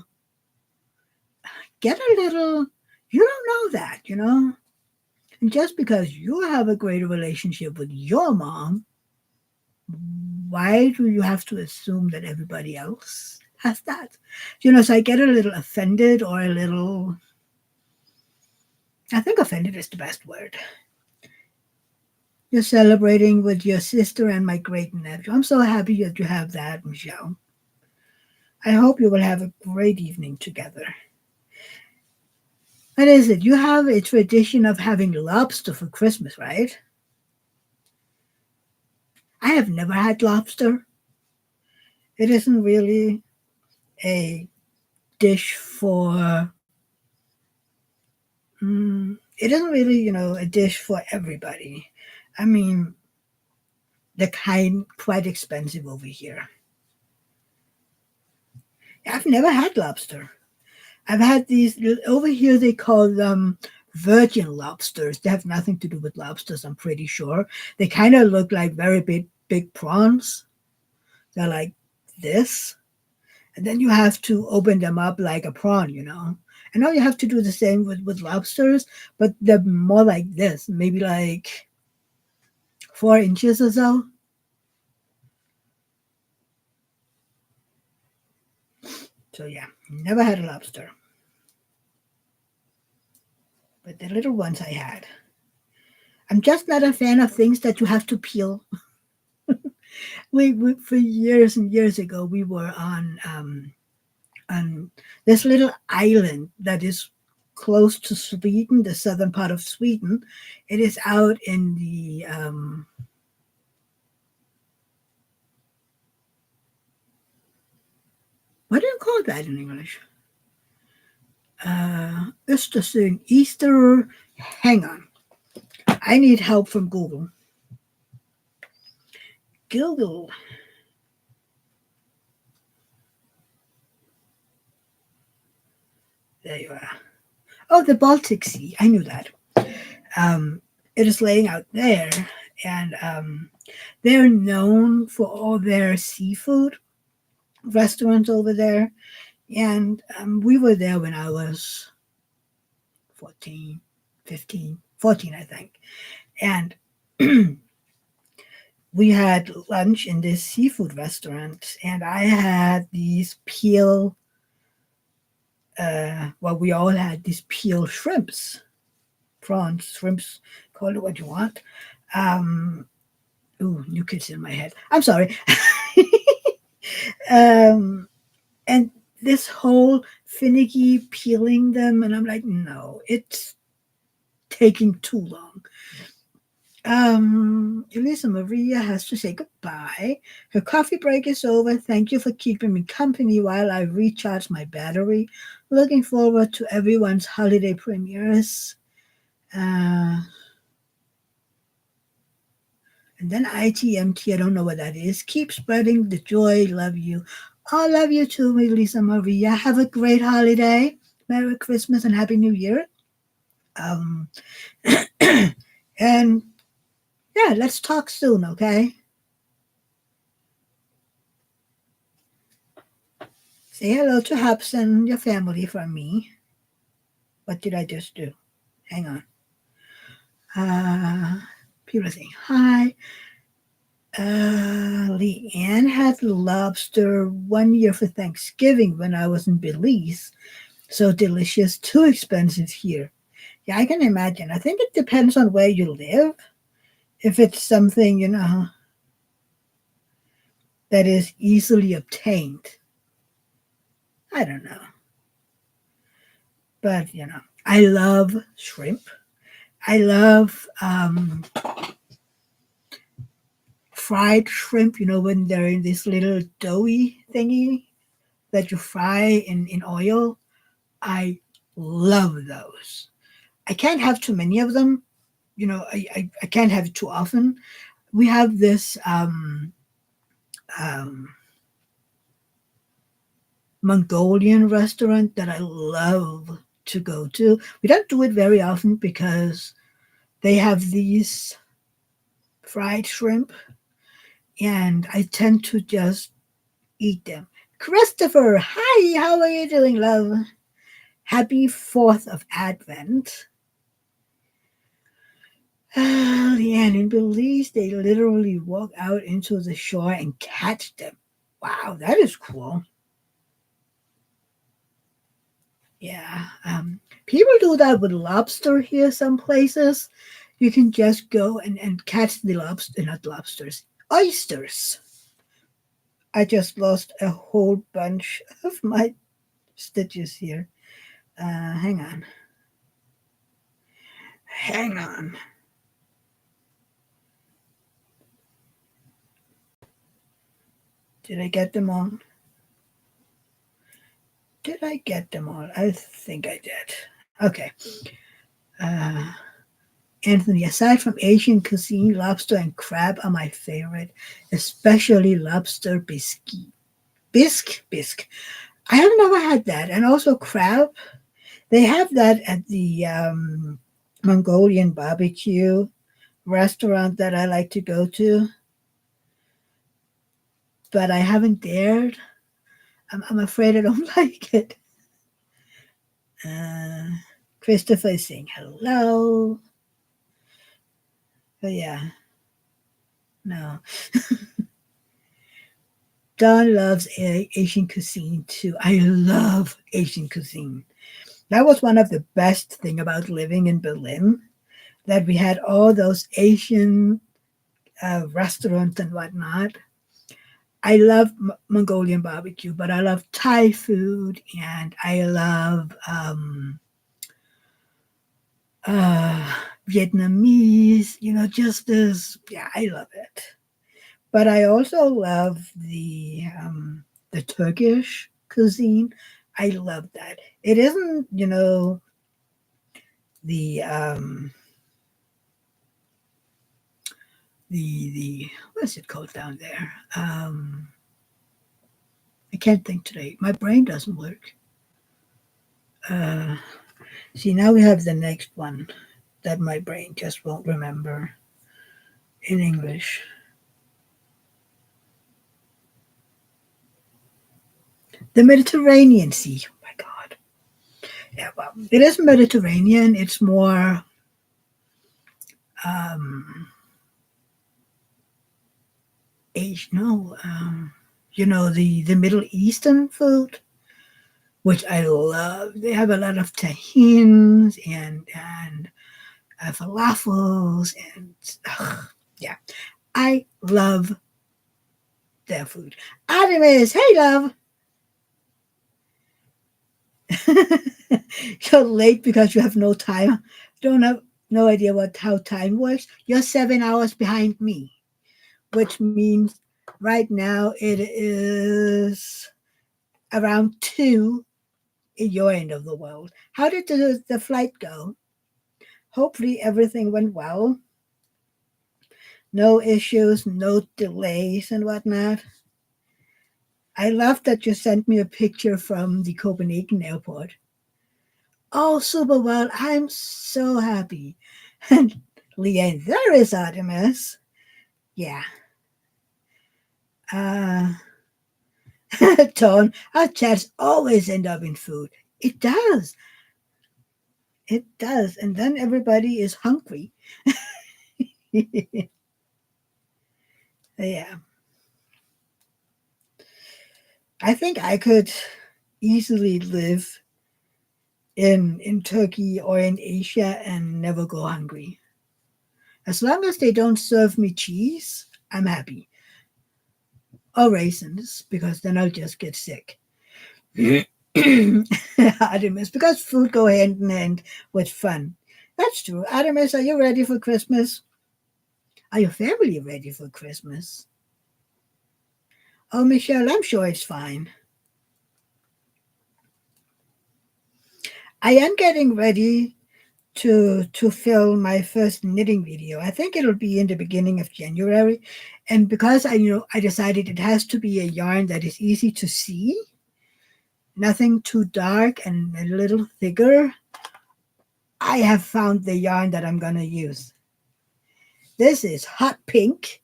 get a little, you don't know that. And just because you have a great relationship with your mom, why do you have to assume that everybody else has that? So I get a little offended, or a little, I think offended is the best word. You're celebrating with your sister and my great nephew. I'm so happy that you have that, Michelle. I hope you will have a great evening together. What is it? You have a tradition of having lobster for Christmas, right? I have never had lobster. It isn't really a dish for, it isn't really, a dish for everybody. I mean, the kind quite expensive over here. I've never had lobster. I've had these over here. They call them virgin lobsters. They have nothing to do with lobsters, I'm pretty sure. They kind of look like very big prawns. They're like this, and then you have to open them up like a prawn. And all you have to do the same with lobsters, but they're more like this, maybe like 4 inches or so. So yeah, never had a lobster, but the little ones I had. I'm just not a fan of things that you have to peel. We for years and years ago we were on this little island that is close to Sweden, the southern part of Sweden. It is out in the what do you call that in English? Östersön, Easter. Hang on, I need help from Google. Google. There you are. Oh, the Baltic Sea. I knew that. Um, it is laying out there, and they're known for all their seafood restaurants over there. And we were there when I was 14, 15, 14, I think. And we had lunch in this seafood restaurant, and I had these peel, well, we all had these peel shrimps, prawns, shrimps, call it what you want. Um, ooh, new kids in my head. I'm sorry. um, and this whole finicky peeling them, and I'm like, no, it's taking too long. Elisa Maria has to say goodbye. Her coffee break is over. Thank you for keeping me company while I recharge my battery. Looking forward to everyone's holiday premieres. Uh, and then ITMT, I don't know what that is. Keep spreading the joy. Love you. I love you too, Elisa Maria. Have a great holiday. Merry Christmas and Happy New Year. Um, and yeah, let's talk soon, okay? Say hello to Hubs and your family from me. What did I just do? Hang on. Uh, People are saying hi. Leanne had lobster 1 year for Thanksgiving when I was in Belize. So delicious, too expensive here. Yeah, I can imagine. I think it depends on where you live. If it's something, that is easily obtained. I don't know. But, I love shrimp. I love fried shrimp, when they're in this little doughy thingy that you fry in oil. I love those. I can't have too many of them. I can't have it too often. We have this um, Mongolian restaurant that I love to go to. We don't do it very often because they have these fried shrimp, and I tend to just eat them. Christopher, hi, how are you doing, love? Happy 4th of Advent. Leanne, in Belize, they literally walk out into the shore and catch them. Wow, that is cool. Yeah. People do that with lobster here, some places. You can just go and catch the lobster, not lobsters, oysters. I just lost a whole bunch of my stitches here. Hang on. Hang on. Did I get them all? Did I get them all? I think I did. Okay. Uh, Anthony, aside from Asian cuisine, lobster and crab are my favorite, especially lobster bisque. Bisque. I have never had that. And also crab. They have that at the Mongolian barbecue restaurant that I like to go to, but I haven't dared. I'm afraid I don't like it. Uh, Christopher is saying hello. But yeah, no. Don loves Asian cuisine too. I love Asian cuisine. That was one of the best thing about living in Berlin, that we had all those Asian restaurants and whatnot. I love Mongolian barbecue, but I love Thai food and I love uh, Vietnamese. Just as yeah, I love it. But I also love the Turkish cuisine. I love that. It isn't, the the what's it called down there? I can't think today. My brain doesn't work. Uh, See, now we have the next one that my brain just won't remember in English. The Mediterranean Sea. Oh my God. Yeah, well, it is Mediterranean. It's more um, Asian. No, the Middle Eastern food, which I love. They have a lot of tahines and falafels and yeah, I love their food. Artemis, hey love. You're late because you have no time. Don't have no idea how time works. You're 7 hours behind me, which means right now it is around 2 in your end of the world. How did the flight go? Hopefully everything went well. No issues, no delays and whatnot. I love that you sent me a picture from the Copenhagen airport. Oh, super well. I'm so happy. And Leanne, there is Artemis. Yeah. Uh, Ton, our chats always end up in food. It does. It does. And then everybody is hungry. Yeah. I think I could easily live in Turkey or in Asia and never go hungry. As long as they don't serve me cheese, I'm happy. Or raisins, because then I'll just get sick. Artemis, because food go hand in hand with fun. That's true. Artemis, are you ready for Christmas? Are your family ready for Christmas? Oh, Michelle, I'm sure it's fine. I am getting ready to film my first knitting video. I think it'll be in the beginning of January. And because I decided it has to be a yarn that is easy to see, Nothing too dark and a little thicker. I have found the yarn that I'm going to use. This is hot pink.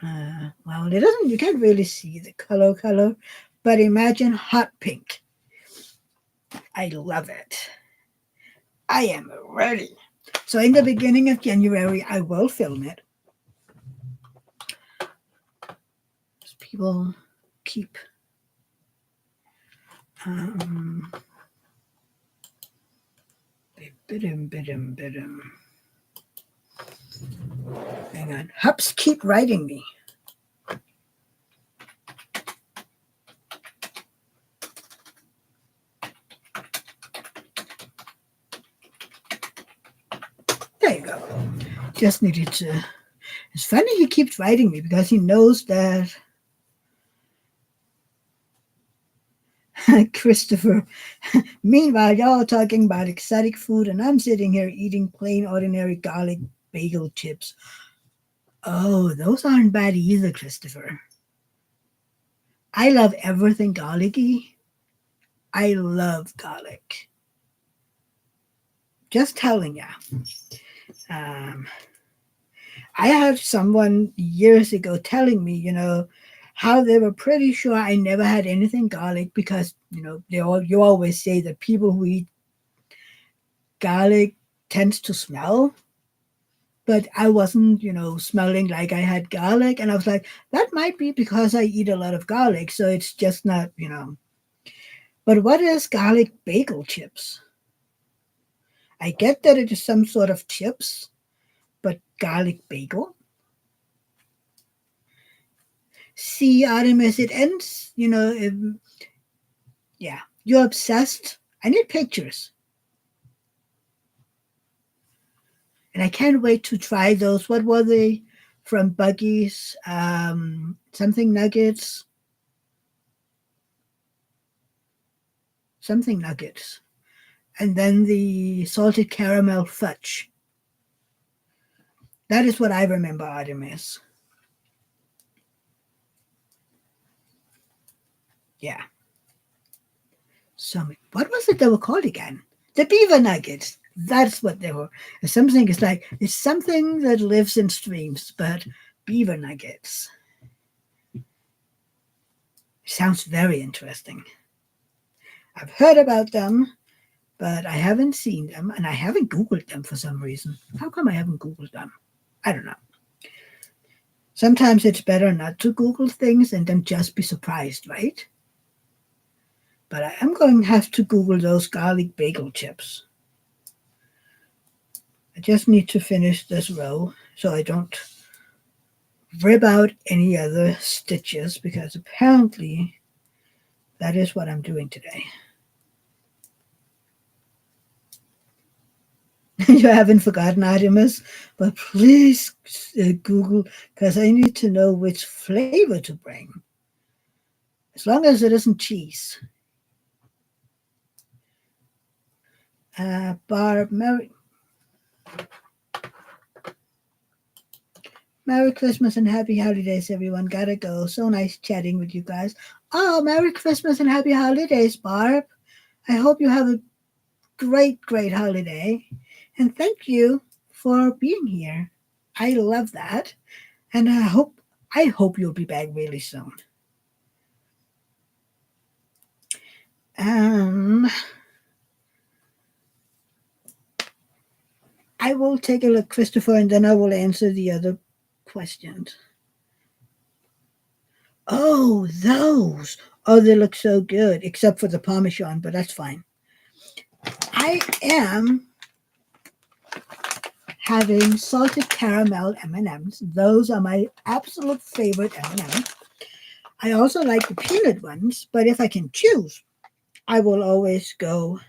Well, it doesn't, you can't really see the color, but imagine hot pink. I love it. I am ready. So in the beginning of January, I will film it. People keep um, hang on. Hups keep writing me. There you go. Just needed to. It's funny he keeps writing me because he knows that Christopher. Meanwhile, y'all talking about exotic food, and I'm sitting here eating plain, ordinary garlic bagel chips. Oh, those aren't bad either, Christopher. I love everything garlicky. I love garlic. Just telling ya. Um, I had someone years ago telling me, how they were pretty sure I never had anything garlic because, you always say that people who eat garlic tends to smell, but I wasn't, smelling like I had garlic. And I was like, that might be because I eat a lot of garlic. So it's just not. But what is garlic bagel chips? I get that it is some sort of chips, but garlic bagel? See, Artemis, it ends, yeah, you're obsessed. I need pictures. And I can't wait to try those. What were they from Buggies? Something nuggets. Something nuggets. And then the salted caramel fudge. That is what I remember, Artemis. Yeah. So, what was it they were called again? The beaver nuggets. That's what they were. Something is like, it's something that lives in streams, but beaver nuggets. Sounds very interesting. I've heard about them, but I haven't seen them, and I haven't Googled them for some reason. How come I haven't Googled them? I don't know. Sometimes it's better not to Google things and then just be surprised, right? But I am going to have to Google those garlic bagel chips. I just need to finish this row so I don't rip out any other stitches because apparently that is what I'm doing today. You haven't forgotten, Artemis, but please Google because I need to know which flavor to bring. As long as it isn't cheese. Barb, Merry Christmas and Happy Holidays, everyone. Gotta go. So nice chatting with you guys. Oh, Merry Christmas and Happy Holidays, Barb. I hope you have a great, great holiday. And thank you for being here. I love that. And I hope you'll be back really soon. Um I will take a look, Christopher, and then I will answer the other questions. Oh, those. Oh, they look so good, except for the Parmesan, but that's fine. I am having salted caramel M&Ms. Those are my absolute favorite M&Ms. I also like the peanut ones, but if I can choose, I will always go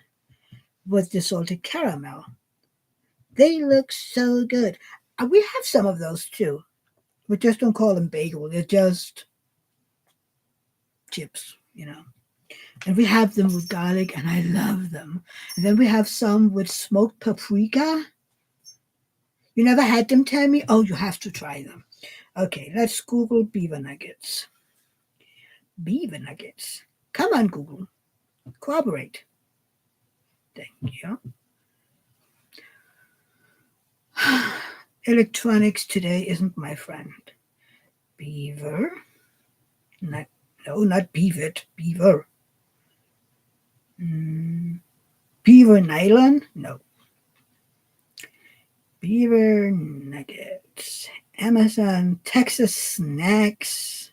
with the salted caramel. They look so good. We have some of those too. We just don't call them bagel. They're just chips. And we have them with garlic, and I love them. And then we have some with smoked paprika. You never had them, Tammy? Oh, you have to try them. Okay, let's Google beaver nuggets. Beaver nuggets. Come on, Google. Cooperate. Thank you. Electronics today isn't my friend. Beaver. Not, no, not beavet. Beaver. Mm, beaver nylon? No. Beaver nuggets. Amazon. Texas snacks.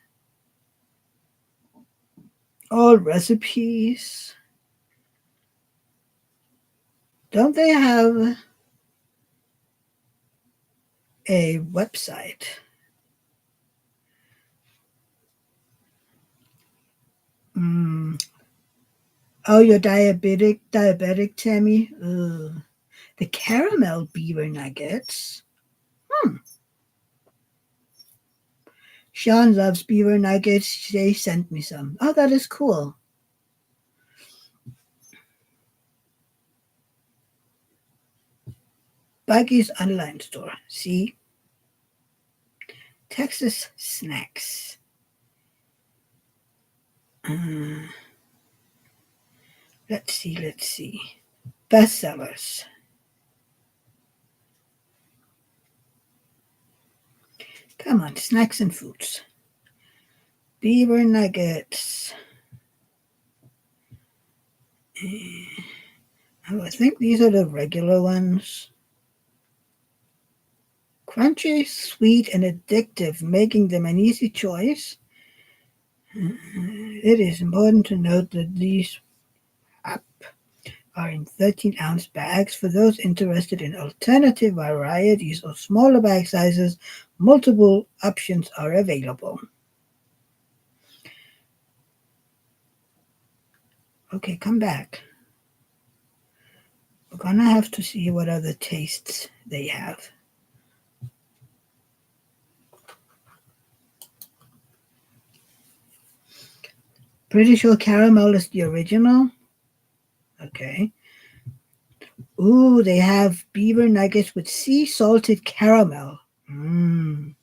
All recipes. Don't they have a website? Mm. Oh, you're diabetic? Diabetic, Tammy? Ugh. The caramel beaver nuggets. Hmm. Sean loves beaver nuggets. They sent me some. Oh, that is cool. Buggy's online store. See? Texas snacks. Uh, let's see. Bestsellers. Come on, snacks and foods. Beaver nuggets. Oh, I think these are the regular ones. Crunchy, sweet, and addictive, making them an easy choice. It is important to note that these are in 13-ounce bags. For those interested in alternative varieties or smaller bag sizes, multiple options are available. Okay, come back. We're gonna have to see what other tastes they have. Pretty sure caramel is the original. Okay. Ooh, they have beaver nuggets with sea salted caramel. Mmm.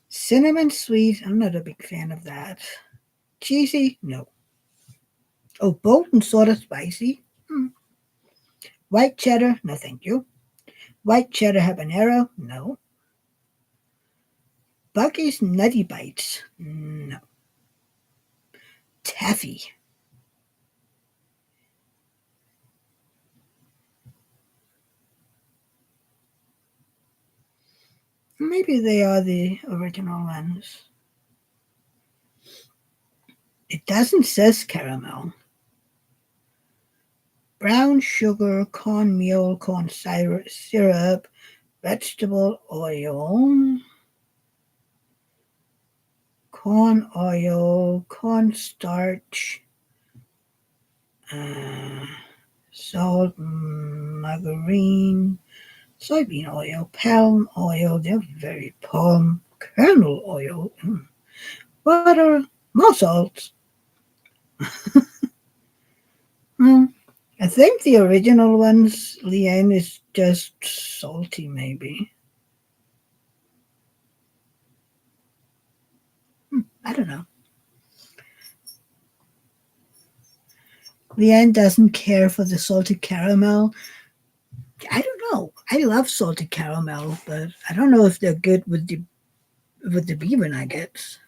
Cinnamon sweet. I'm not a big fan of that. Cheesy? No. Oh, bold and sort of spicy? White cheddar? No, thank you. White cheddar habanero? No. Bucky's Nutty Bites? No. Taffy? Maybe they are the original ones. It doesn't says caramel. Brown sugar, cornmeal, corn syrup, vegetable oil, cornstarch, uh, salt, margarine, soybean oil, palm oil, they're very palm kernel oil, butter, more salt. Mm, I think the original ones, Leanne, is just salty, maybe. I don't know. Leanne doesn't care for the salted caramel. I don't know. I love salted caramel, but I don't know if they're good with the beaver nuggets.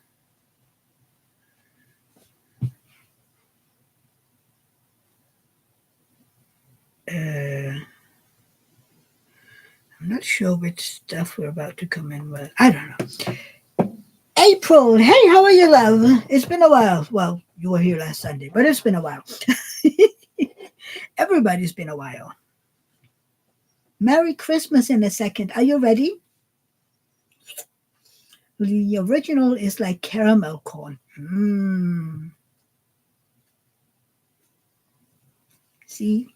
I'm not sure which stuff we're about to come in with. I don't know. April, hey, how are you, love? It's been a while. Well, you were here last Sunday, but it's been a while. Everybody's been a while. Merry Christmas in a second. Are you ready? The original is like caramel corn. See?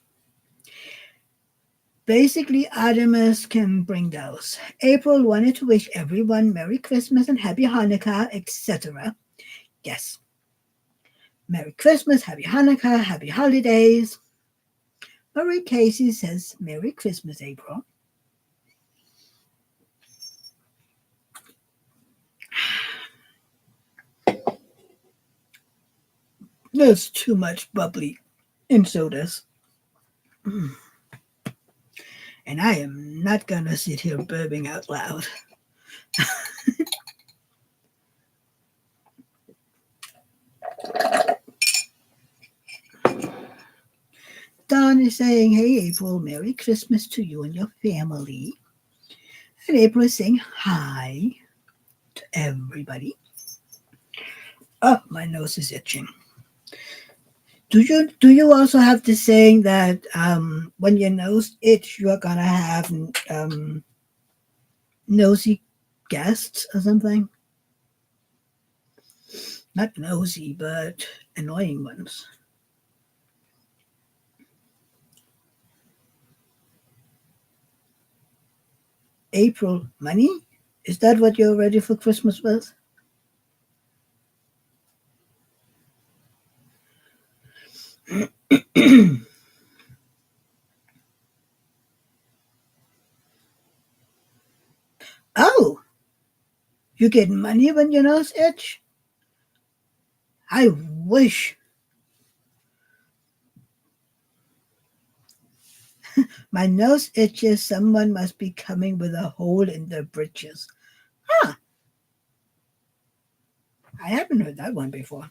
Basically, Artemis can bring those. April wanted to wish everyone Merry Christmas and Happy Hanukkah, etc. Yes. Merry Christmas, Happy Hanukkah, Happy Holidays. Marie Casey says Merry Christmas, April. There's too much bubbly in sodas. Mm. And I am not gonna sit here burping out loud. Don is saying, "Hey April, Merry Christmas to you and your family." And April is saying hi to everybody. Oh, my nose is itching. Do you also have the saying that when your nose itch, you're gonna have nosy guests or something? Not nosy, but annoying ones. April money? Is that what you're ready for Christmas with? Oh, you get money when your nose itch? I wish my nose itches. Someone must be coming with a hole in their britches. Huh, I haven't heard that one before.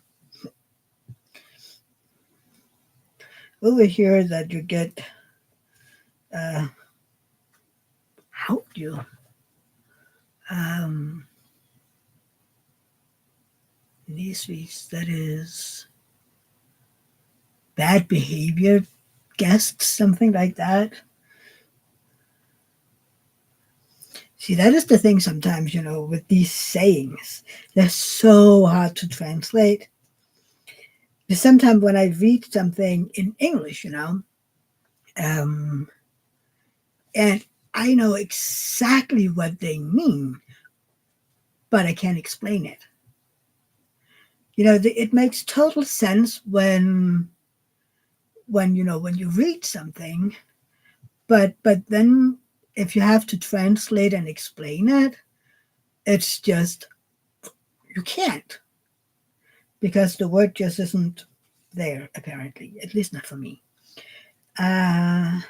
Over here, that you get, uh, how do you, um, these weeks, that is bad behavior guests, something like that. See, that is the thing sometimes, with these sayings. They're so hard to translate. Because sometimes when I read something in English, um, and I know exactly what they mean, but I can't explain it. It makes total sense when you read something, but then if you have to translate and explain it, it's just you can't, because the word just isn't there, apparently, at least not for me. uh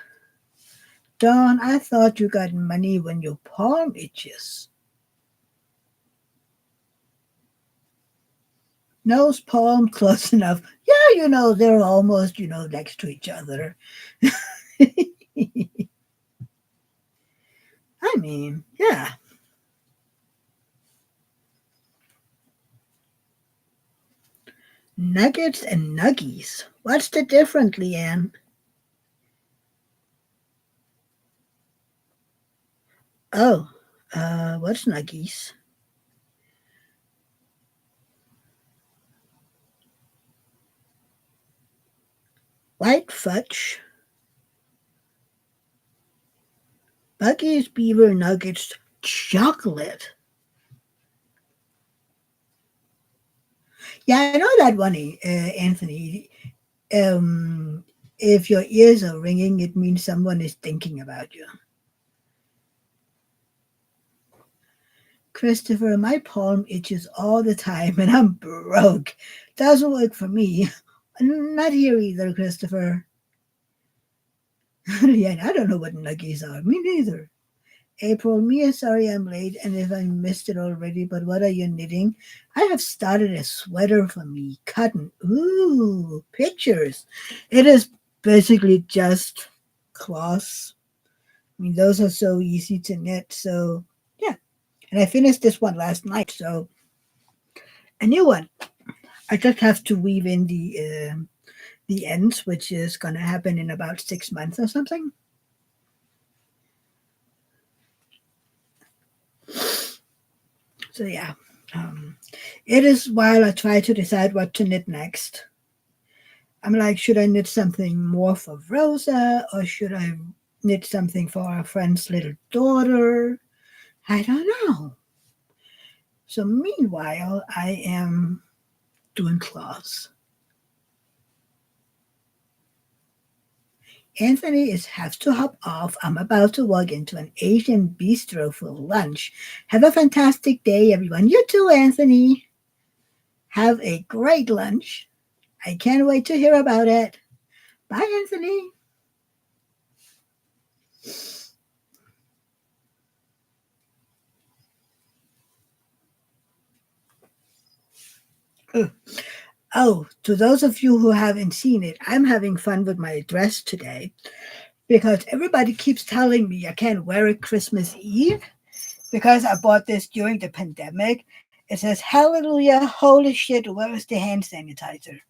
Dawn, I thought you got money when your palm itches. Nose, palm, close enough. Yeah, they're almost next to each other. I mean, yeah. Nuggets and nuggies. What's the difference, Leanne? Oh, what's nuggies? White fudge, Bucky's Beaver Nuggets, chocolate. Yeah, I know that one, Anthony. Um, if your ears are ringing, it means someone is thinking about you. Christopher, my palm itches all the time and I'm broke. Doesn't work for me. Not here either, Christopher. Yeah, I don't know what nuggies are. Me neither. April, Mia, sorry I'm late and if I missed it already, but what are you knitting? I have started a sweater for me. Cotton. Ooh, pictures. It is basically just cloths. I mean, those are so easy to knit. So, yeah. And I finished this one last night. So, a new one. I just have to weave in the ends, which is going to happen in about 6 months or something. So yeah, um, it is while I try to decide what to knit next. I'm like, should I knit something more for Rosa or should I knit something for our friend's little daughter? I don't know. So meanwhile, I am doing cloths. Anthony is have to hop off. I'm about to walk into an Asian bistro for lunch. Have a fantastic day, everyone. You too, Anthony. Have a great lunch. I can't wait to hear about it. Bye, Anthony. Oh, oh, to those of you who haven't seen it, I'm having fun with my dress today because everybody keeps telling me I can't wear it Christmas Eve because I bought this during the pandemic. It says, Hallelujah, holy shit, where is the hand sanitizer?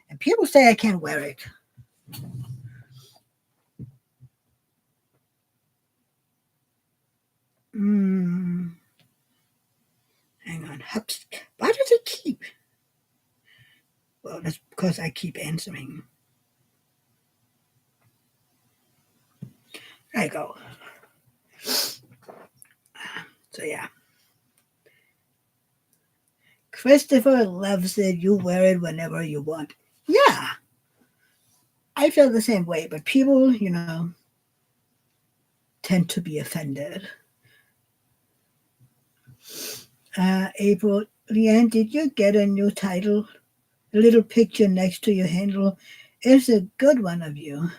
And people say I can't wear it. Mm, hang on. Why does it keep? Well, that's because I keep answering. There I go. So, yeah. Christopher loves it. You wear it whenever you want. Yeah, I feel the same way, but people, tend to be offended. April, Leanne, did you get a new title? A little picture next to your handle. It's a good one of you.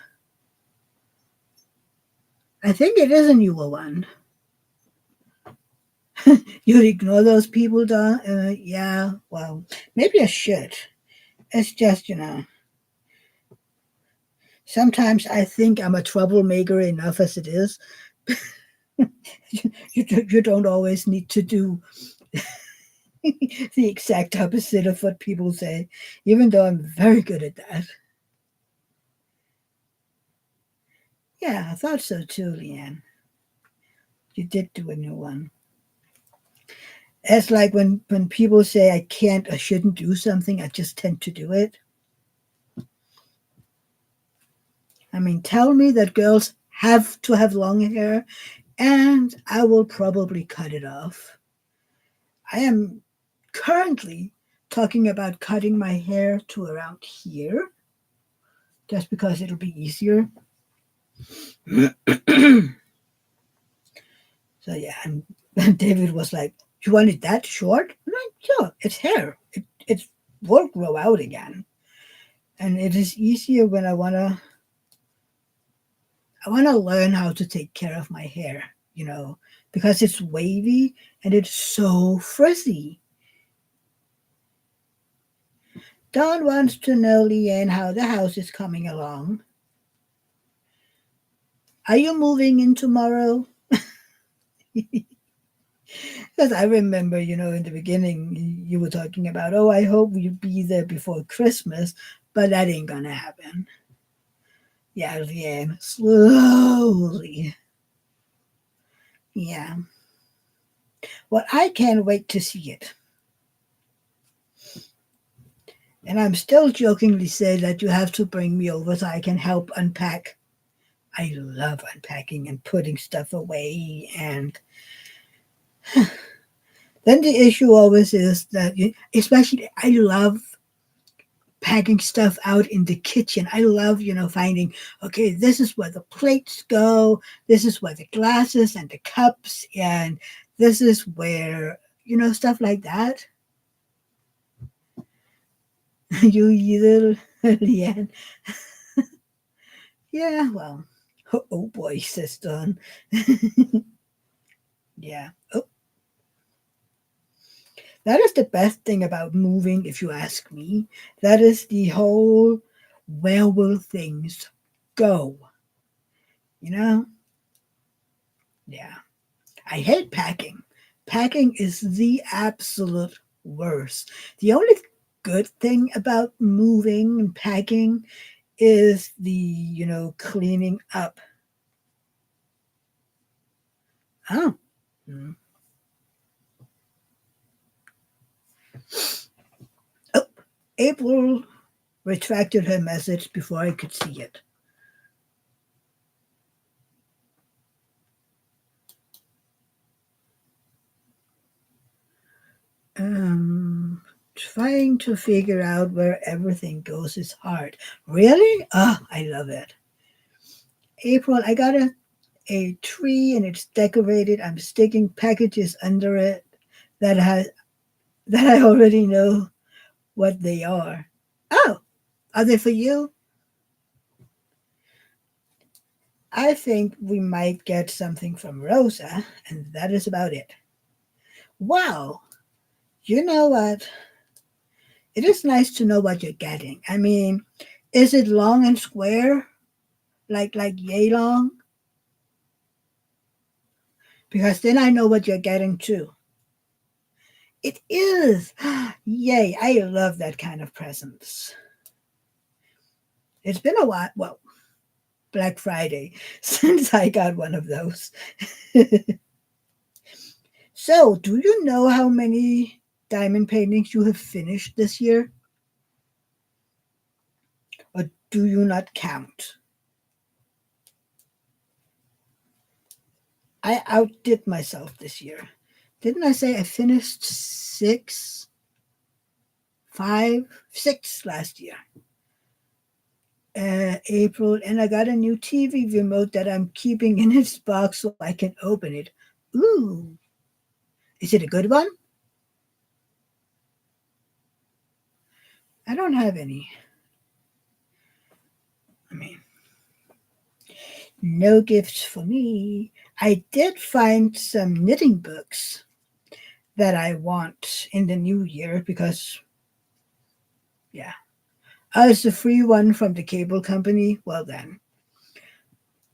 I think it is a newer one. You'd ignore those people, Don? Yeah, well, maybe I should. It's just, sometimes I think I'm a troublemaker enough as it is. You don't always need to do the exact opposite of what people say, even though I'm very good at that. Yeah, I thought so too, Leanne. You did do a new one. It's like when people say I can't or shouldn't do something, I just tend to do it. I mean, tell me that girls have to have long hair, and I will probably cut it off. I am currently talking about cutting my hair to around here, just because it'll be easier. So yeah, and David was like, "You want it that short?" I'm like, "Yeah, it's hair. It will grow out again, and it is easier when I wanna learn how to take care of my hair, because it's wavy and it's so frizzy." Don wants to know, Leanne, how the house is coming along. Are you moving in tomorrow? Because I remember, in the beginning, you were talking about, oh, I hope you'll be there before Christmas, but that ain't gonna happen. Yeah, Leanne, slowly. Yeah. Well, I can't wait to see it. And I'm still jokingly say that you have to bring me over so I can help unpack. I love unpacking and putting stuff away. And then the issue always is that, especially, I love packing stuff out in the kitchen. I love, finding, okay, this is where the plates go, this is where the glasses and the cups, and this is where, stuff like that. You either, Leanne. Yeah, well, oh boy, says Don. Yeah. Oh, that is the best thing about moving, if you ask me. That is the whole where will things go? You know? Yeah. I hate packing. Packing is the absolute worst. The only good thing about moving and packing is the, cleaning up. Oh. Mm. Oh, April retracted her message before I could see it. Um, Trying to figure out where everything goes is hard. Really? Oh, I love it. April, I got a tree and it's decorated. I'm sticking packages under it that has that I already know what they are. Oh, Are they for you? I think we might get something from Rosa, and that is about it. Wow, you know what? It is nice to know what you're getting. I mean, is it long and square, like yay long? Because then I know what you're getting too. It is. Yay! I love that kind of presents. It's been a while. Well, Black Friday since I got one of those. So, do you know how many diamond paintings you have finished this year? Or do you not count? I outdid myself this year. Didn't I say I finished six, five, six last year? April, and I got a new TV remote that I'm keeping in its box so I can open it. Ooh, is it a good one? I don't have any. I mean, no gifts for me. I did find some knitting books that I want in the new year because, yeah, it's a free one from the cable company. Well, then.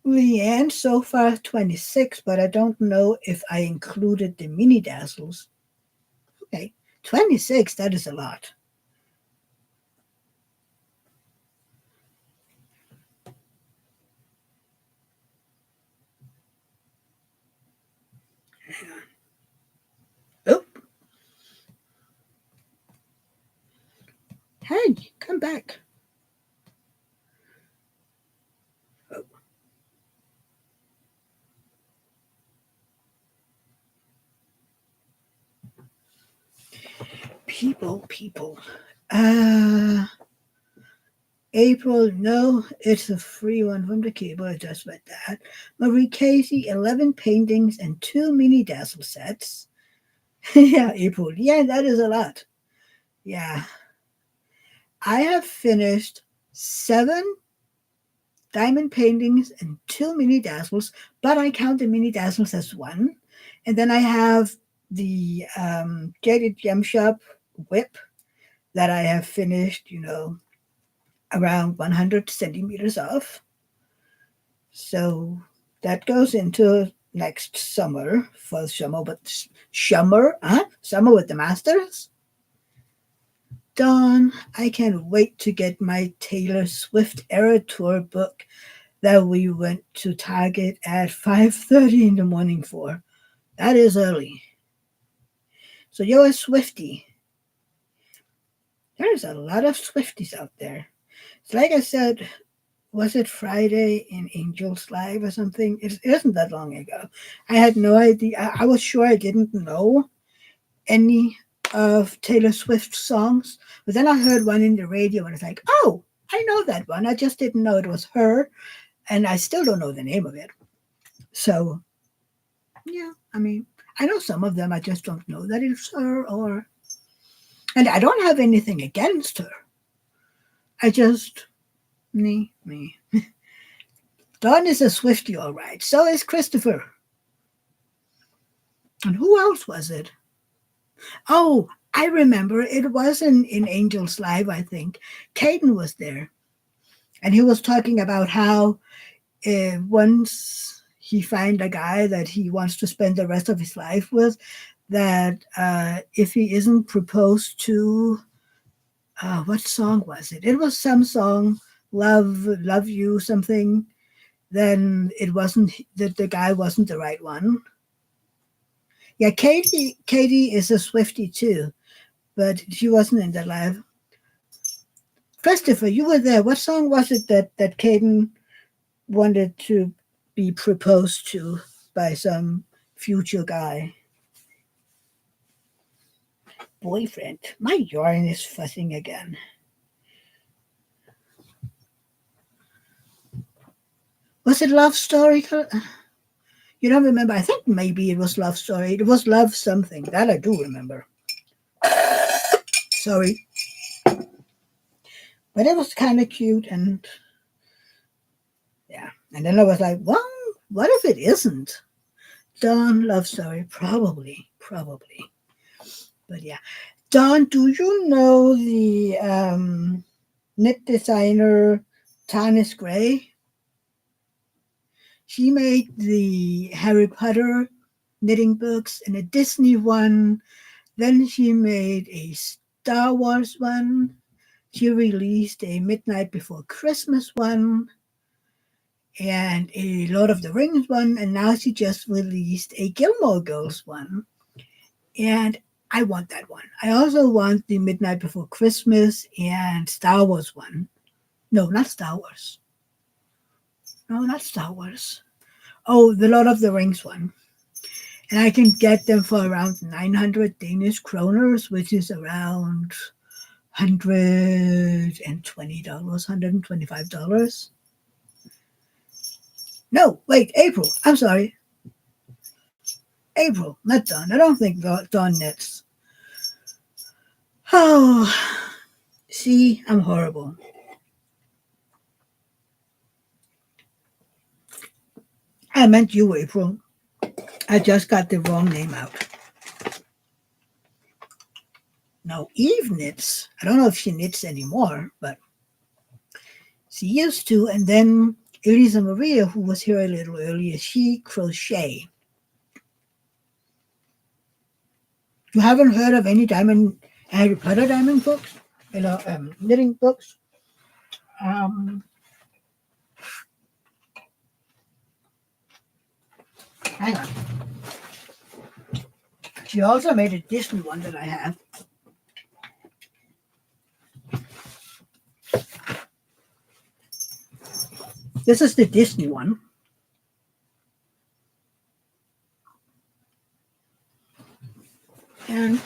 Leanne, so far 26, but I don't know if I included the mini dazzles. Okay, 26, that is a lot. Oh, hey, come back. Oh, people. Uh, April, no, it's a free one from the cable. I just read that. Marie Casey, 11 paintings and two mini dazzle sets. Yeah, April. Yeah, that is a lot. Yeah. I have finished seven diamond paintings and two mini dazzles, but I count the mini dazzles as one. And then I have the Jaded Gem Shop whip that I have finished, around 100 centimeters of. So that goes into next summer for summer, but summer with the masters. Dawn, I can't wait to get my Taylor Swift Era Tour book that we went to Target at 5:30 in the morning for. That is early. So you're a Swifty. There's a lot of Swifties out there. It's like I said, was it Friday in Angel's Live or something? It isn't that long ago. I had no idea. I was sure I didn't know any of Taylor Swift's songs, but then I heard one in the radio and it's like, oh, I know that one. I just didn't know it was her, and I still don't know the name of it. So, yeah, I mean, I know some of them. I just don't know that it's her, and I don't have anything against her. I just, me. Dawn is a Swifty, all right. So is Christopher. And who else was it? Oh, I remember. It was in Angel's Live, I think. Caden was there. And he was talking about how once he find a guy that he wants to spend the rest of his life with, that if he isn't proposed to, what song was it? It was some song, love you, something. Then it wasn't that the guy wasn't the right one. Yeah, Katie is a Swifty too, but she wasn't in the live. Christopher, you were there. What song was it that Caden wanted to be proposed to by some future guy? Boyfriend. My yarn is fussing again. Was it Love Story? You don't remember? I think maybe it was Love Story. It was Love Something. That I do remember. Sorry. But it was kind of cute, and yeah. And then I was like, well, what if it isn't? Dawn love story, probably. But yeah, Dawn, do you know the knit designer Tanis Gray? She made the Harry Potter knitting books and a Disney one. Then she made a Star Wars one. She released a Midnight Before Christmas one and a Lord of the Rings one. And now she just released a Gilmore Girls one. And I want that one. I also want the Midnight Before Christmas and Star Wars one. No, not Star Wars. No, not Star Wars. Oh, the Lord of the Rings one. And I can get them for around 900 Danish kroners, which is around $120, $125. No, wait, April. I'm sorry. April, not Dawn. I don't think Dawn knits. Oh, see, I'm horrible. I meant you, April. I just got the wrong name out. No, Eve knits. I don't know if she knits anymore, but she used to. And then Elisa Maria, who was here a little earlier, she crochet. You haven't heard of any Harry Potter diamond books? Knitting books? Hang on. She also made a Disney one that I have. This is the Disney one. And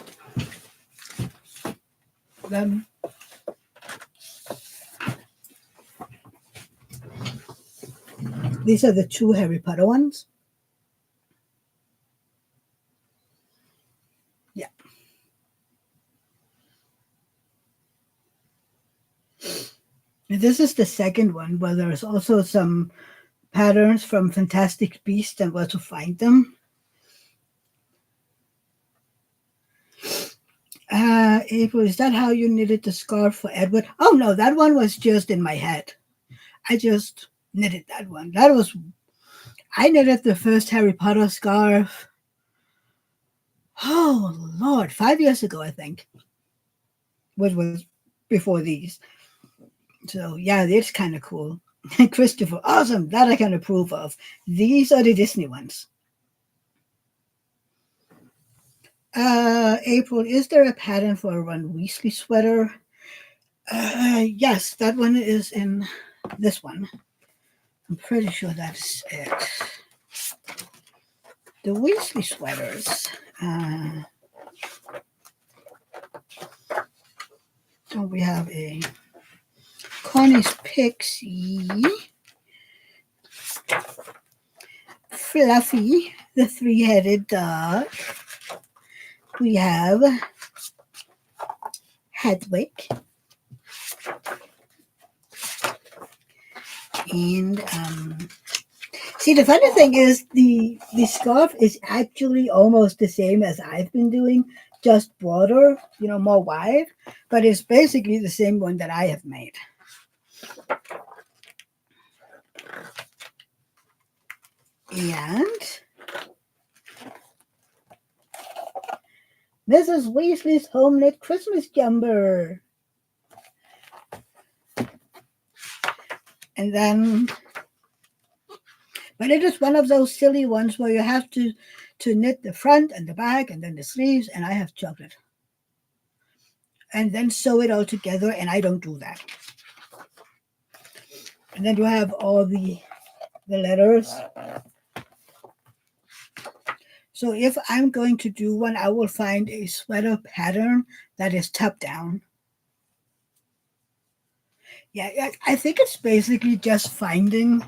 then these are the two Harry Potter ones. Yeah. And this is the second one where there's also some patterns from Fantastic Beasts and where to find them. April, is that how you knitted the scarf for Edward? Oh no, that one was just in my head. I just knitted that one. I knitted the first Harry Potter scarf. Oh Lord, 5 years ago, I think. Which was before these. So yeah, it's kind of cool. Christopher, awesome. That I can approve of. These are the Disney ones. April, is there a pattern for a Ron Weasley sweater? Yes, that one is in this one. I'm pretty sure that's it. The Weasley sweaters. So we have a Connie's Pixie, Fluffy, the three-headed dog. We have Hedwig. And see, the funny thing is the scarf is actually almost the same as I've been doing, just broader, more wide, but it's basically the same one that I have made. And Mrs. Weasley's home knit Christmas jumper. And then, but it is one of those silly ones where you have to knit the front and the back and then the sleeves, and I have chocolate. And then sew it all together, and I don't do that. And then you have all the letters. So if I'm going to do one, I will find a sweater pattern that is top down. Yeah, I think it's basically just finding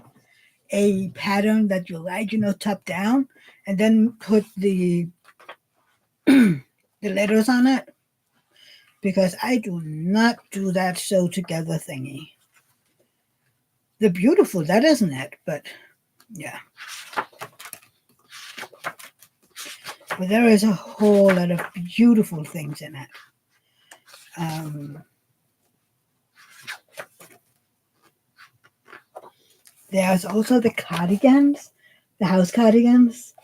a pattern that you like, top down, and then put the the letters on it. because I do not do that sew together thingy. They're beautiful, that isn't it, but yeah. But there is a whole lot of beautiful things in it. There's also the cardigans, the house cardigans.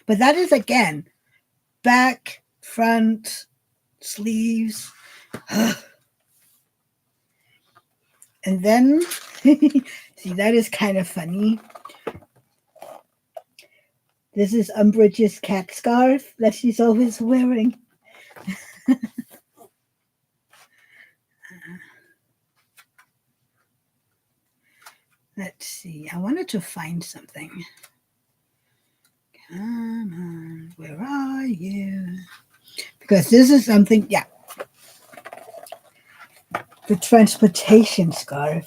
But that is, again, back, front, sleeves. And then, see, that is kind of funny. This is Umbridge's cat scarf that she's always wearing. Let's see. I wanted to find something. Come on, where are you? Because this is something, yeah. The transportation scarf.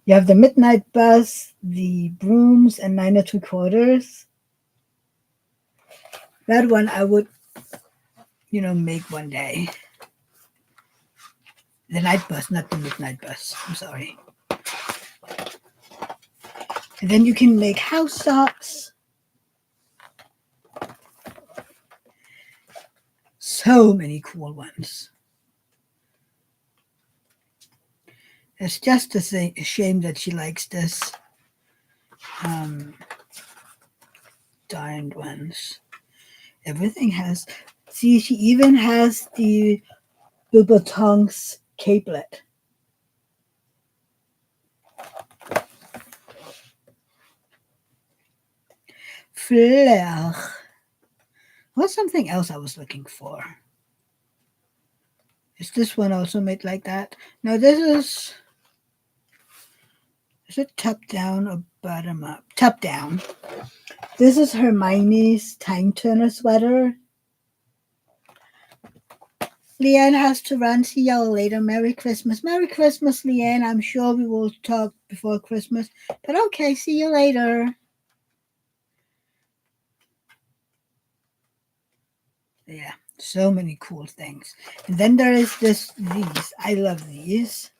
You have the midnight bus, the brooms, and 9 3/4. That one I would, make one day. The night bus, not the midnight bus. I'm sorry. And then you can make house socks. So many cool ones. It's just a shame that she likes this darned ones. Everything has. See, she even has the Boubotong's capelet. Fleur. What's something else I was looking for? Is this one also made like that? No, this is. Is it top down or bottom up? Top down. This is Hermione's time turner sweater. Leanne has to run. See y'all later. Merry Christmas. Merry Christmas, Leanne. I'm sure we will talk before Christmas. But okay, see you later. Yeah, so many cool things. And then there is these. I love these.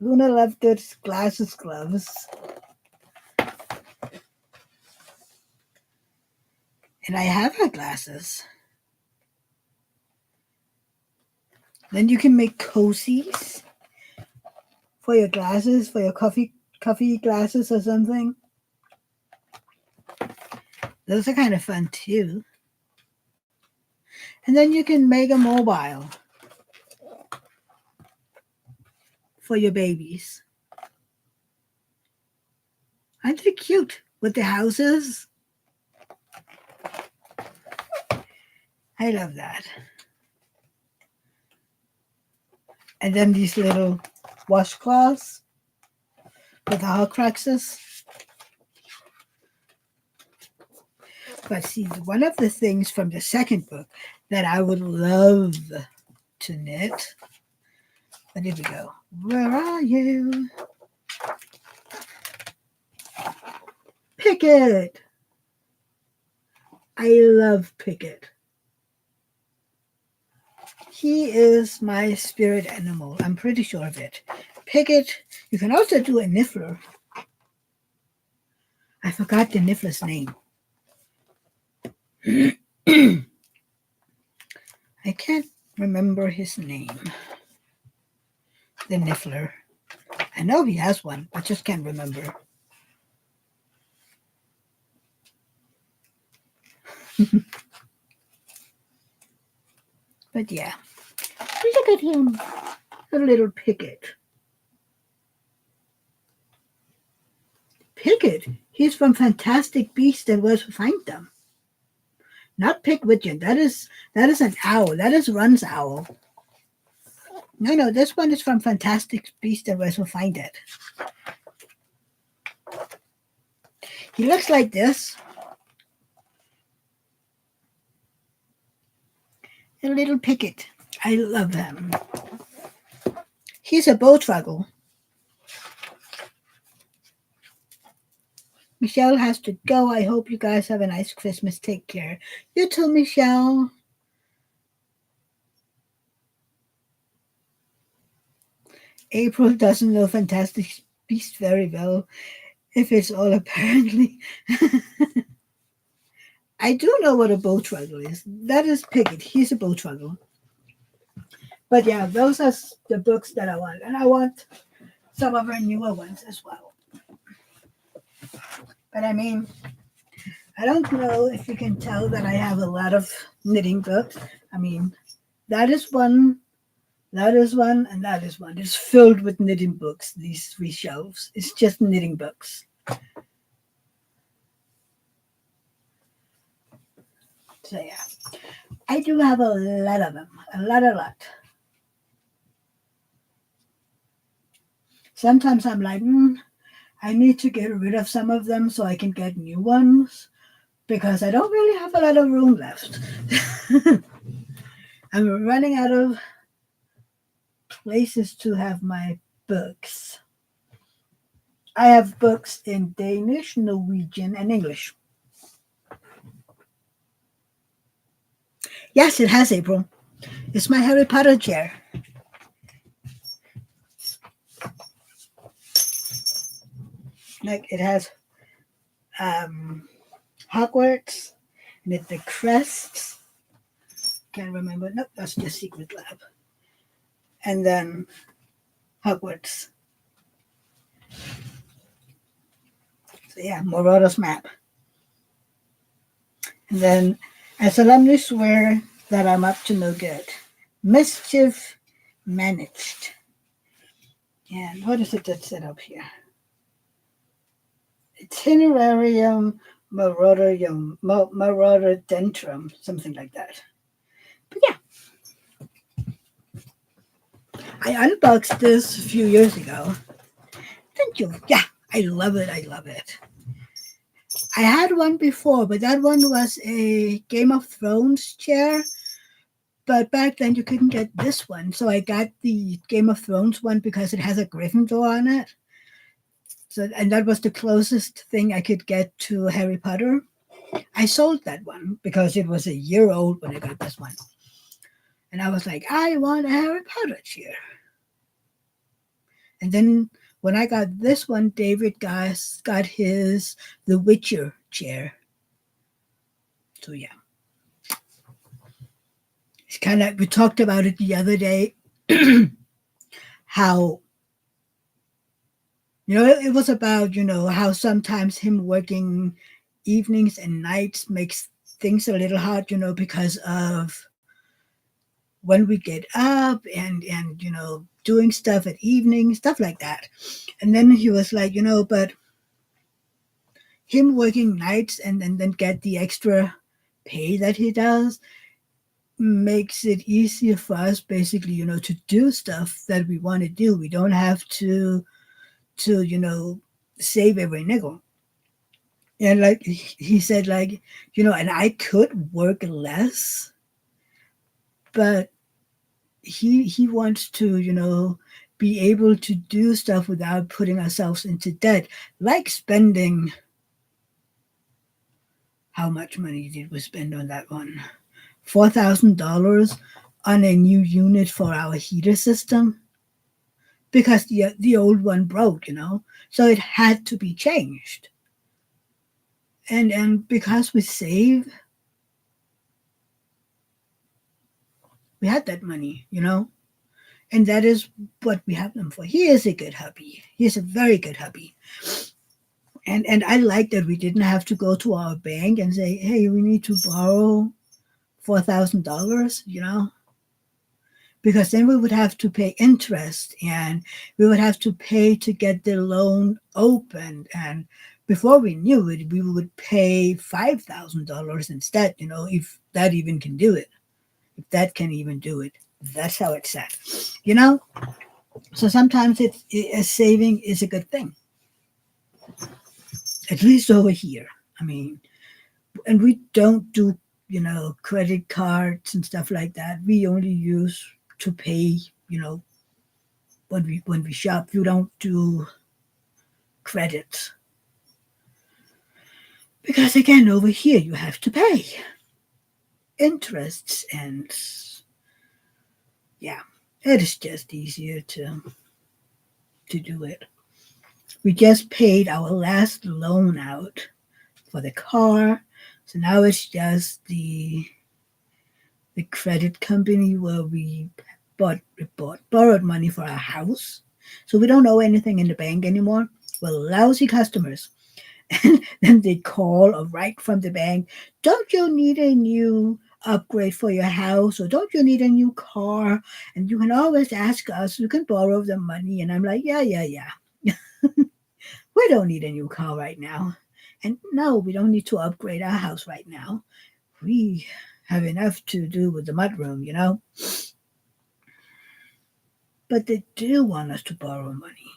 Luna Lovegood's glasses gloves. And I have her glasses. Then you can make cozies for your glasses, for your coffee glasses or something. Those are kind of fun too. And then you can make a mobile for your babies. Aren't they cute with the houses? I love that. And then these little washcloths with the Horcruxes. But see, one of the things from the second book that I would love to knit. Where did we go? Where are you? Picket. I love Picket. He is my spirit animal. I'm pretty sure of it. Picket. You can also do a Niffler. I forgot the Niffler's name. I can't remember his name. The Niffler. I know he has one, but just can't remember. But yeah. Look at him. A little Picket. Picket? He's from Fantastic Beasts and Where to Find Them. Not Pigwidgeon. That is an owl. That is Run's owl. No, this one is from Fantastic Beasts and Where to Find It. He looks like this. A little Picket. I love him. He's a Bowtruggle. Michelle has to go. I hope you guys have a nice Christmas. Take care. You too, Michelle. April doesn't know Fantastic Beast very well, if it's all apparently. I do know what a bow truggle is. That is Pickett. He's a bow truggle. But yeah, those are the books that I want. And I want some of her newer ones as well. But I mean, I don't know if you can tell that I have a lot of knitting books. I mean, that is one, that is one, and that is one. It's filled with knitting books, these three shelves. It's just knitting books. So yeah, I do have a lot of them. A lot. Sometimes I'm like, I need to get rid of some of them so I can get new ones because I don't really have a lot of room left. I'm running out of places to have my books. I have books in Danish, Norwegian, and English. Yes, it has, April. It's my Harry Potter chair. Like it has Hogwarts, and it's the crests. Can't remember. Nope, that's just Secret Lab. And then Hogwarts. So yeah, Morodo's map. And then as alumni swear that I'm up to no good. Mischief managed. And what is it that's set up here? Itinerarium Marododendrum, something like that. But yeah, I unboxed this a few years ago. Thank you. Yeah, I love it. I love it. I had one before, but that one was a Game of Thrones chair. But back then you couldn't get this one. So I got the Game of Thrones one because it has a Gryffindor on it. So, and that was the closest thing I could get to Harry Potter. I sold that one because it was a year old when I got this one. And I was like, I want a Harry Potter chair. And then when I got this one, David got his The Witcher chair. So yeah. It's kind of, we talked about it the other day, how, it was about, how sometimes him working evenings and nights makes things a little hard, because of when we get up and doing stuff at evening, stuff like that. And then he was like, but him working nights and then get the extra pay that he does makes it easier for us basically, to do stuff that we want to do. We don't have to save every nickel. And like he said, like, and I could work less, but he wants to, be able to do stuff without putting ourselves into debt, like spending. How much money did we spend on that one? $4,000 on a new unit for our heater system because the old one broke, so it had to be changed. And because we save, we had that money, and that is what we have them for. He is a good hubby. He is a very good hubby. And I like that we didn't have to go to our bank and say, hey, we need to borrow $4,000, because then we would have to pay interest and we would have to pay to get the loan opened. And before we knew it, we would pay $5,000 instead, if that even can do it. If that can even do it. That's how it's set, So sometimes saving is a good thing. At least over here. I mean, and we don't do, credit cards and stuff like that. We only use to pay, when we shop. We don't do credit. Because again, over here you have to pay interests, and yeah, it is just easier to do it. We just paid our last loan out for the car, so now it's just the credit company where we borrowed money for our house, so we don't owe anything in the bank anymore. We're lousy customers. And then they call or write from the bank, don't you need a new upgrade for your house, or don't you need a new car? And you can always ask us, you can borrow the money. And I'm like, yeah. We don't need a new car right now. And no, we don't need to upgrade our house right now. We have enough to do with the mudroom. But they do want us to borrow money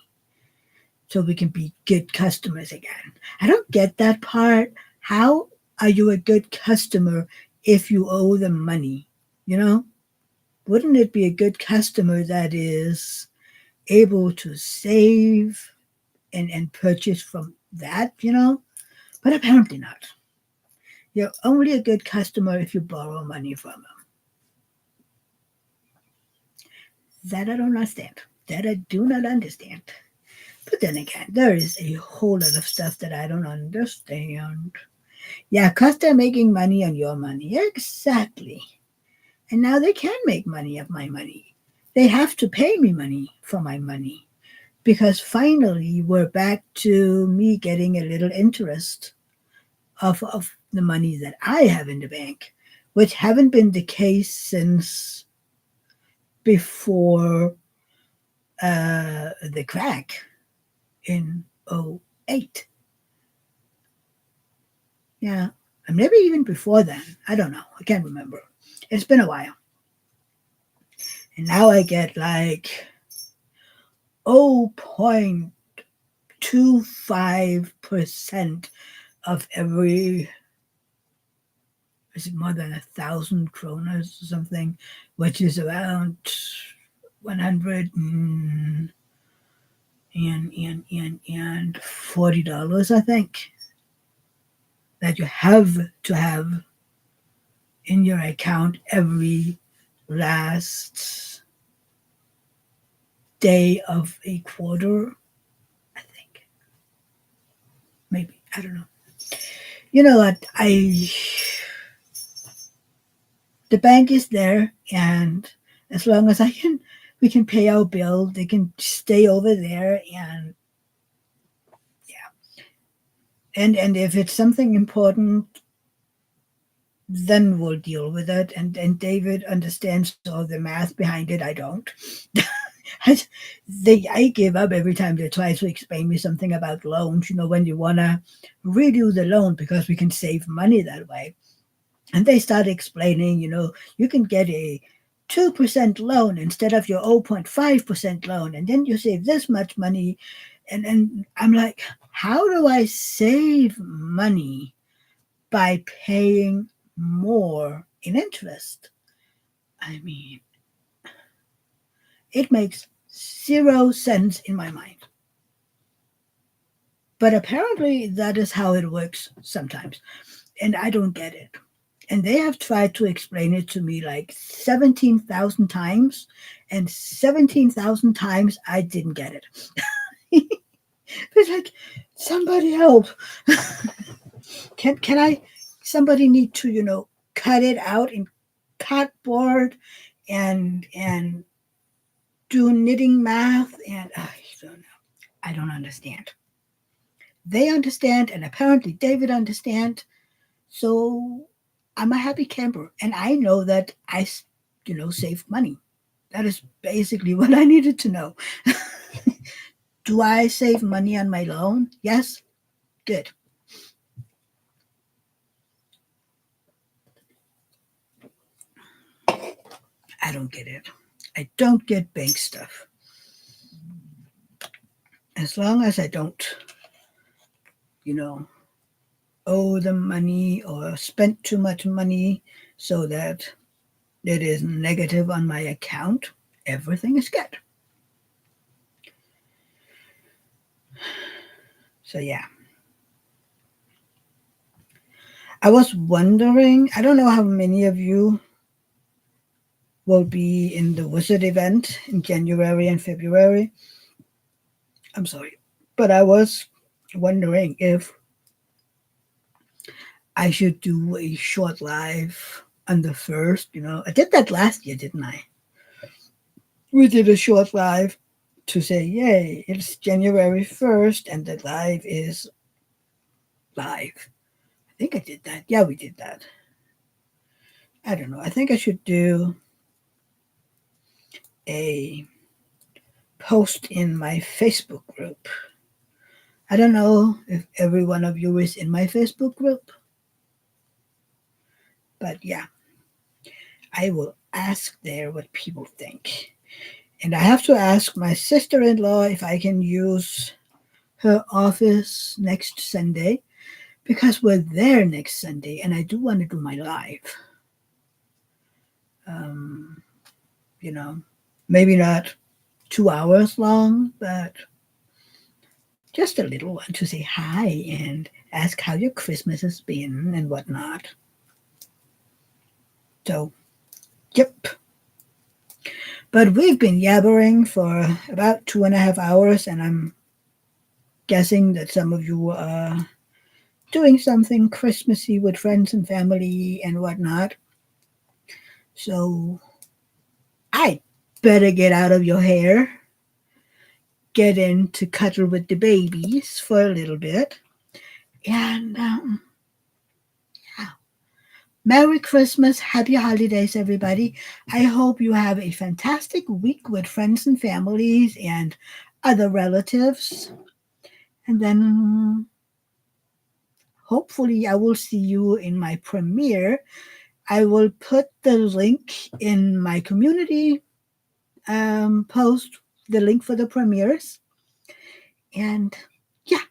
so we can be good customers again. I don't get that part. How are you a good customer if you owe them money? You know, wouldn't it be a good customer that is able to save and purchase from that? But apparently not. You're only a good customer if you borrow money from them. That I don't understand. That I do not understand. But then again, there is a whole lot of stuff that I don't understand. Yeah, because they're making money on your money. Exactly. And now they can make money of my money. They have to pay me money for my money. Because finally, we're back to me getting a little interest of the money that I have in the bank, which haven't been the case since before the crack in '08. Yeah, and maybe even before then. I don't know. I can't remember. It's been a while. And now I get like 0.25% of every, is it more than 1,000 kroners or something, which is around 100 and $40, I think, that you have to have in your account every last day of a quarter, I think. Maybe. I don't know. You know what? The bank is there, and as long as we can pay our bill, they can stay over there, and yeah. And if it's something important, then we'll deal with it. And David understands all the math behind it. I don't. I give up every time they try to explain me something about loans. When you wanna redo the loan because we can save money that way. And they start explaining, you can get a 2% loan instead of your 0.5% loan, and then you save this much money. And I'm like, how do I save money by paying more in interest? I mean, it makes 0 sense in my mind. But apparently, that is how it works sometimes. And I don't get it. And they have tried to explain it to me like 17,000 times, and 17,000 times I didn't get it. It's like, somebody help. Can I, somebody need to, cut it out in cardboard and do knitting math, and I don't know. I don't understand. They understand, and apparently David understand. So I'm a happy camper, and I know that I save money. That is basically what I needed to know. Do I save money on my loan? Yes. Good. I don't get it. I don't get bank stuff. As long as I don't, you know, owe them money or spend too much money so that it is negative on my account, everything is good. So yeah. I was wondering, I don't know how many of you will be in the Wizard event in January and February. I'm sorry. But I was wondering if I should do a short live on the first. I did that last year, didn't I? We did a short live to say, yay, it's January 1st and the live is live. I think I did that. Yeah, we did that. I don't know. I think I should do a post in my Facebook group. I don't know if every one of you is in my Facebook group, but yeah, I will ask there what people think. And I have to ask my sister in law if I can use her office next Sunday because we're there next Sunday and I do want to do my live. Um, you know, maybe not 2 hours long, but just a little one to say hi and ask how your Christmas has been and whatnot. So, yep. But we've been yabbering for about 2.5 hours, and I'm guessing that some of you are doing something Christmassy with friends and family and whatnot. So, I better get out of your hair, get in to cuddle with the babies for a little bit, and Merry Christmas, Happy Holidays, everybody. I hope you have a fantastic week with friends and families and other relatives. And then hopefully I will see you in my premiere. I will put the link in my community post, the link for the premieres. And yeah,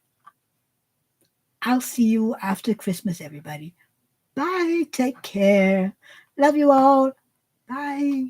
I'll see you after Christmas, everybody. Bye. Take care. Love you all. Bye.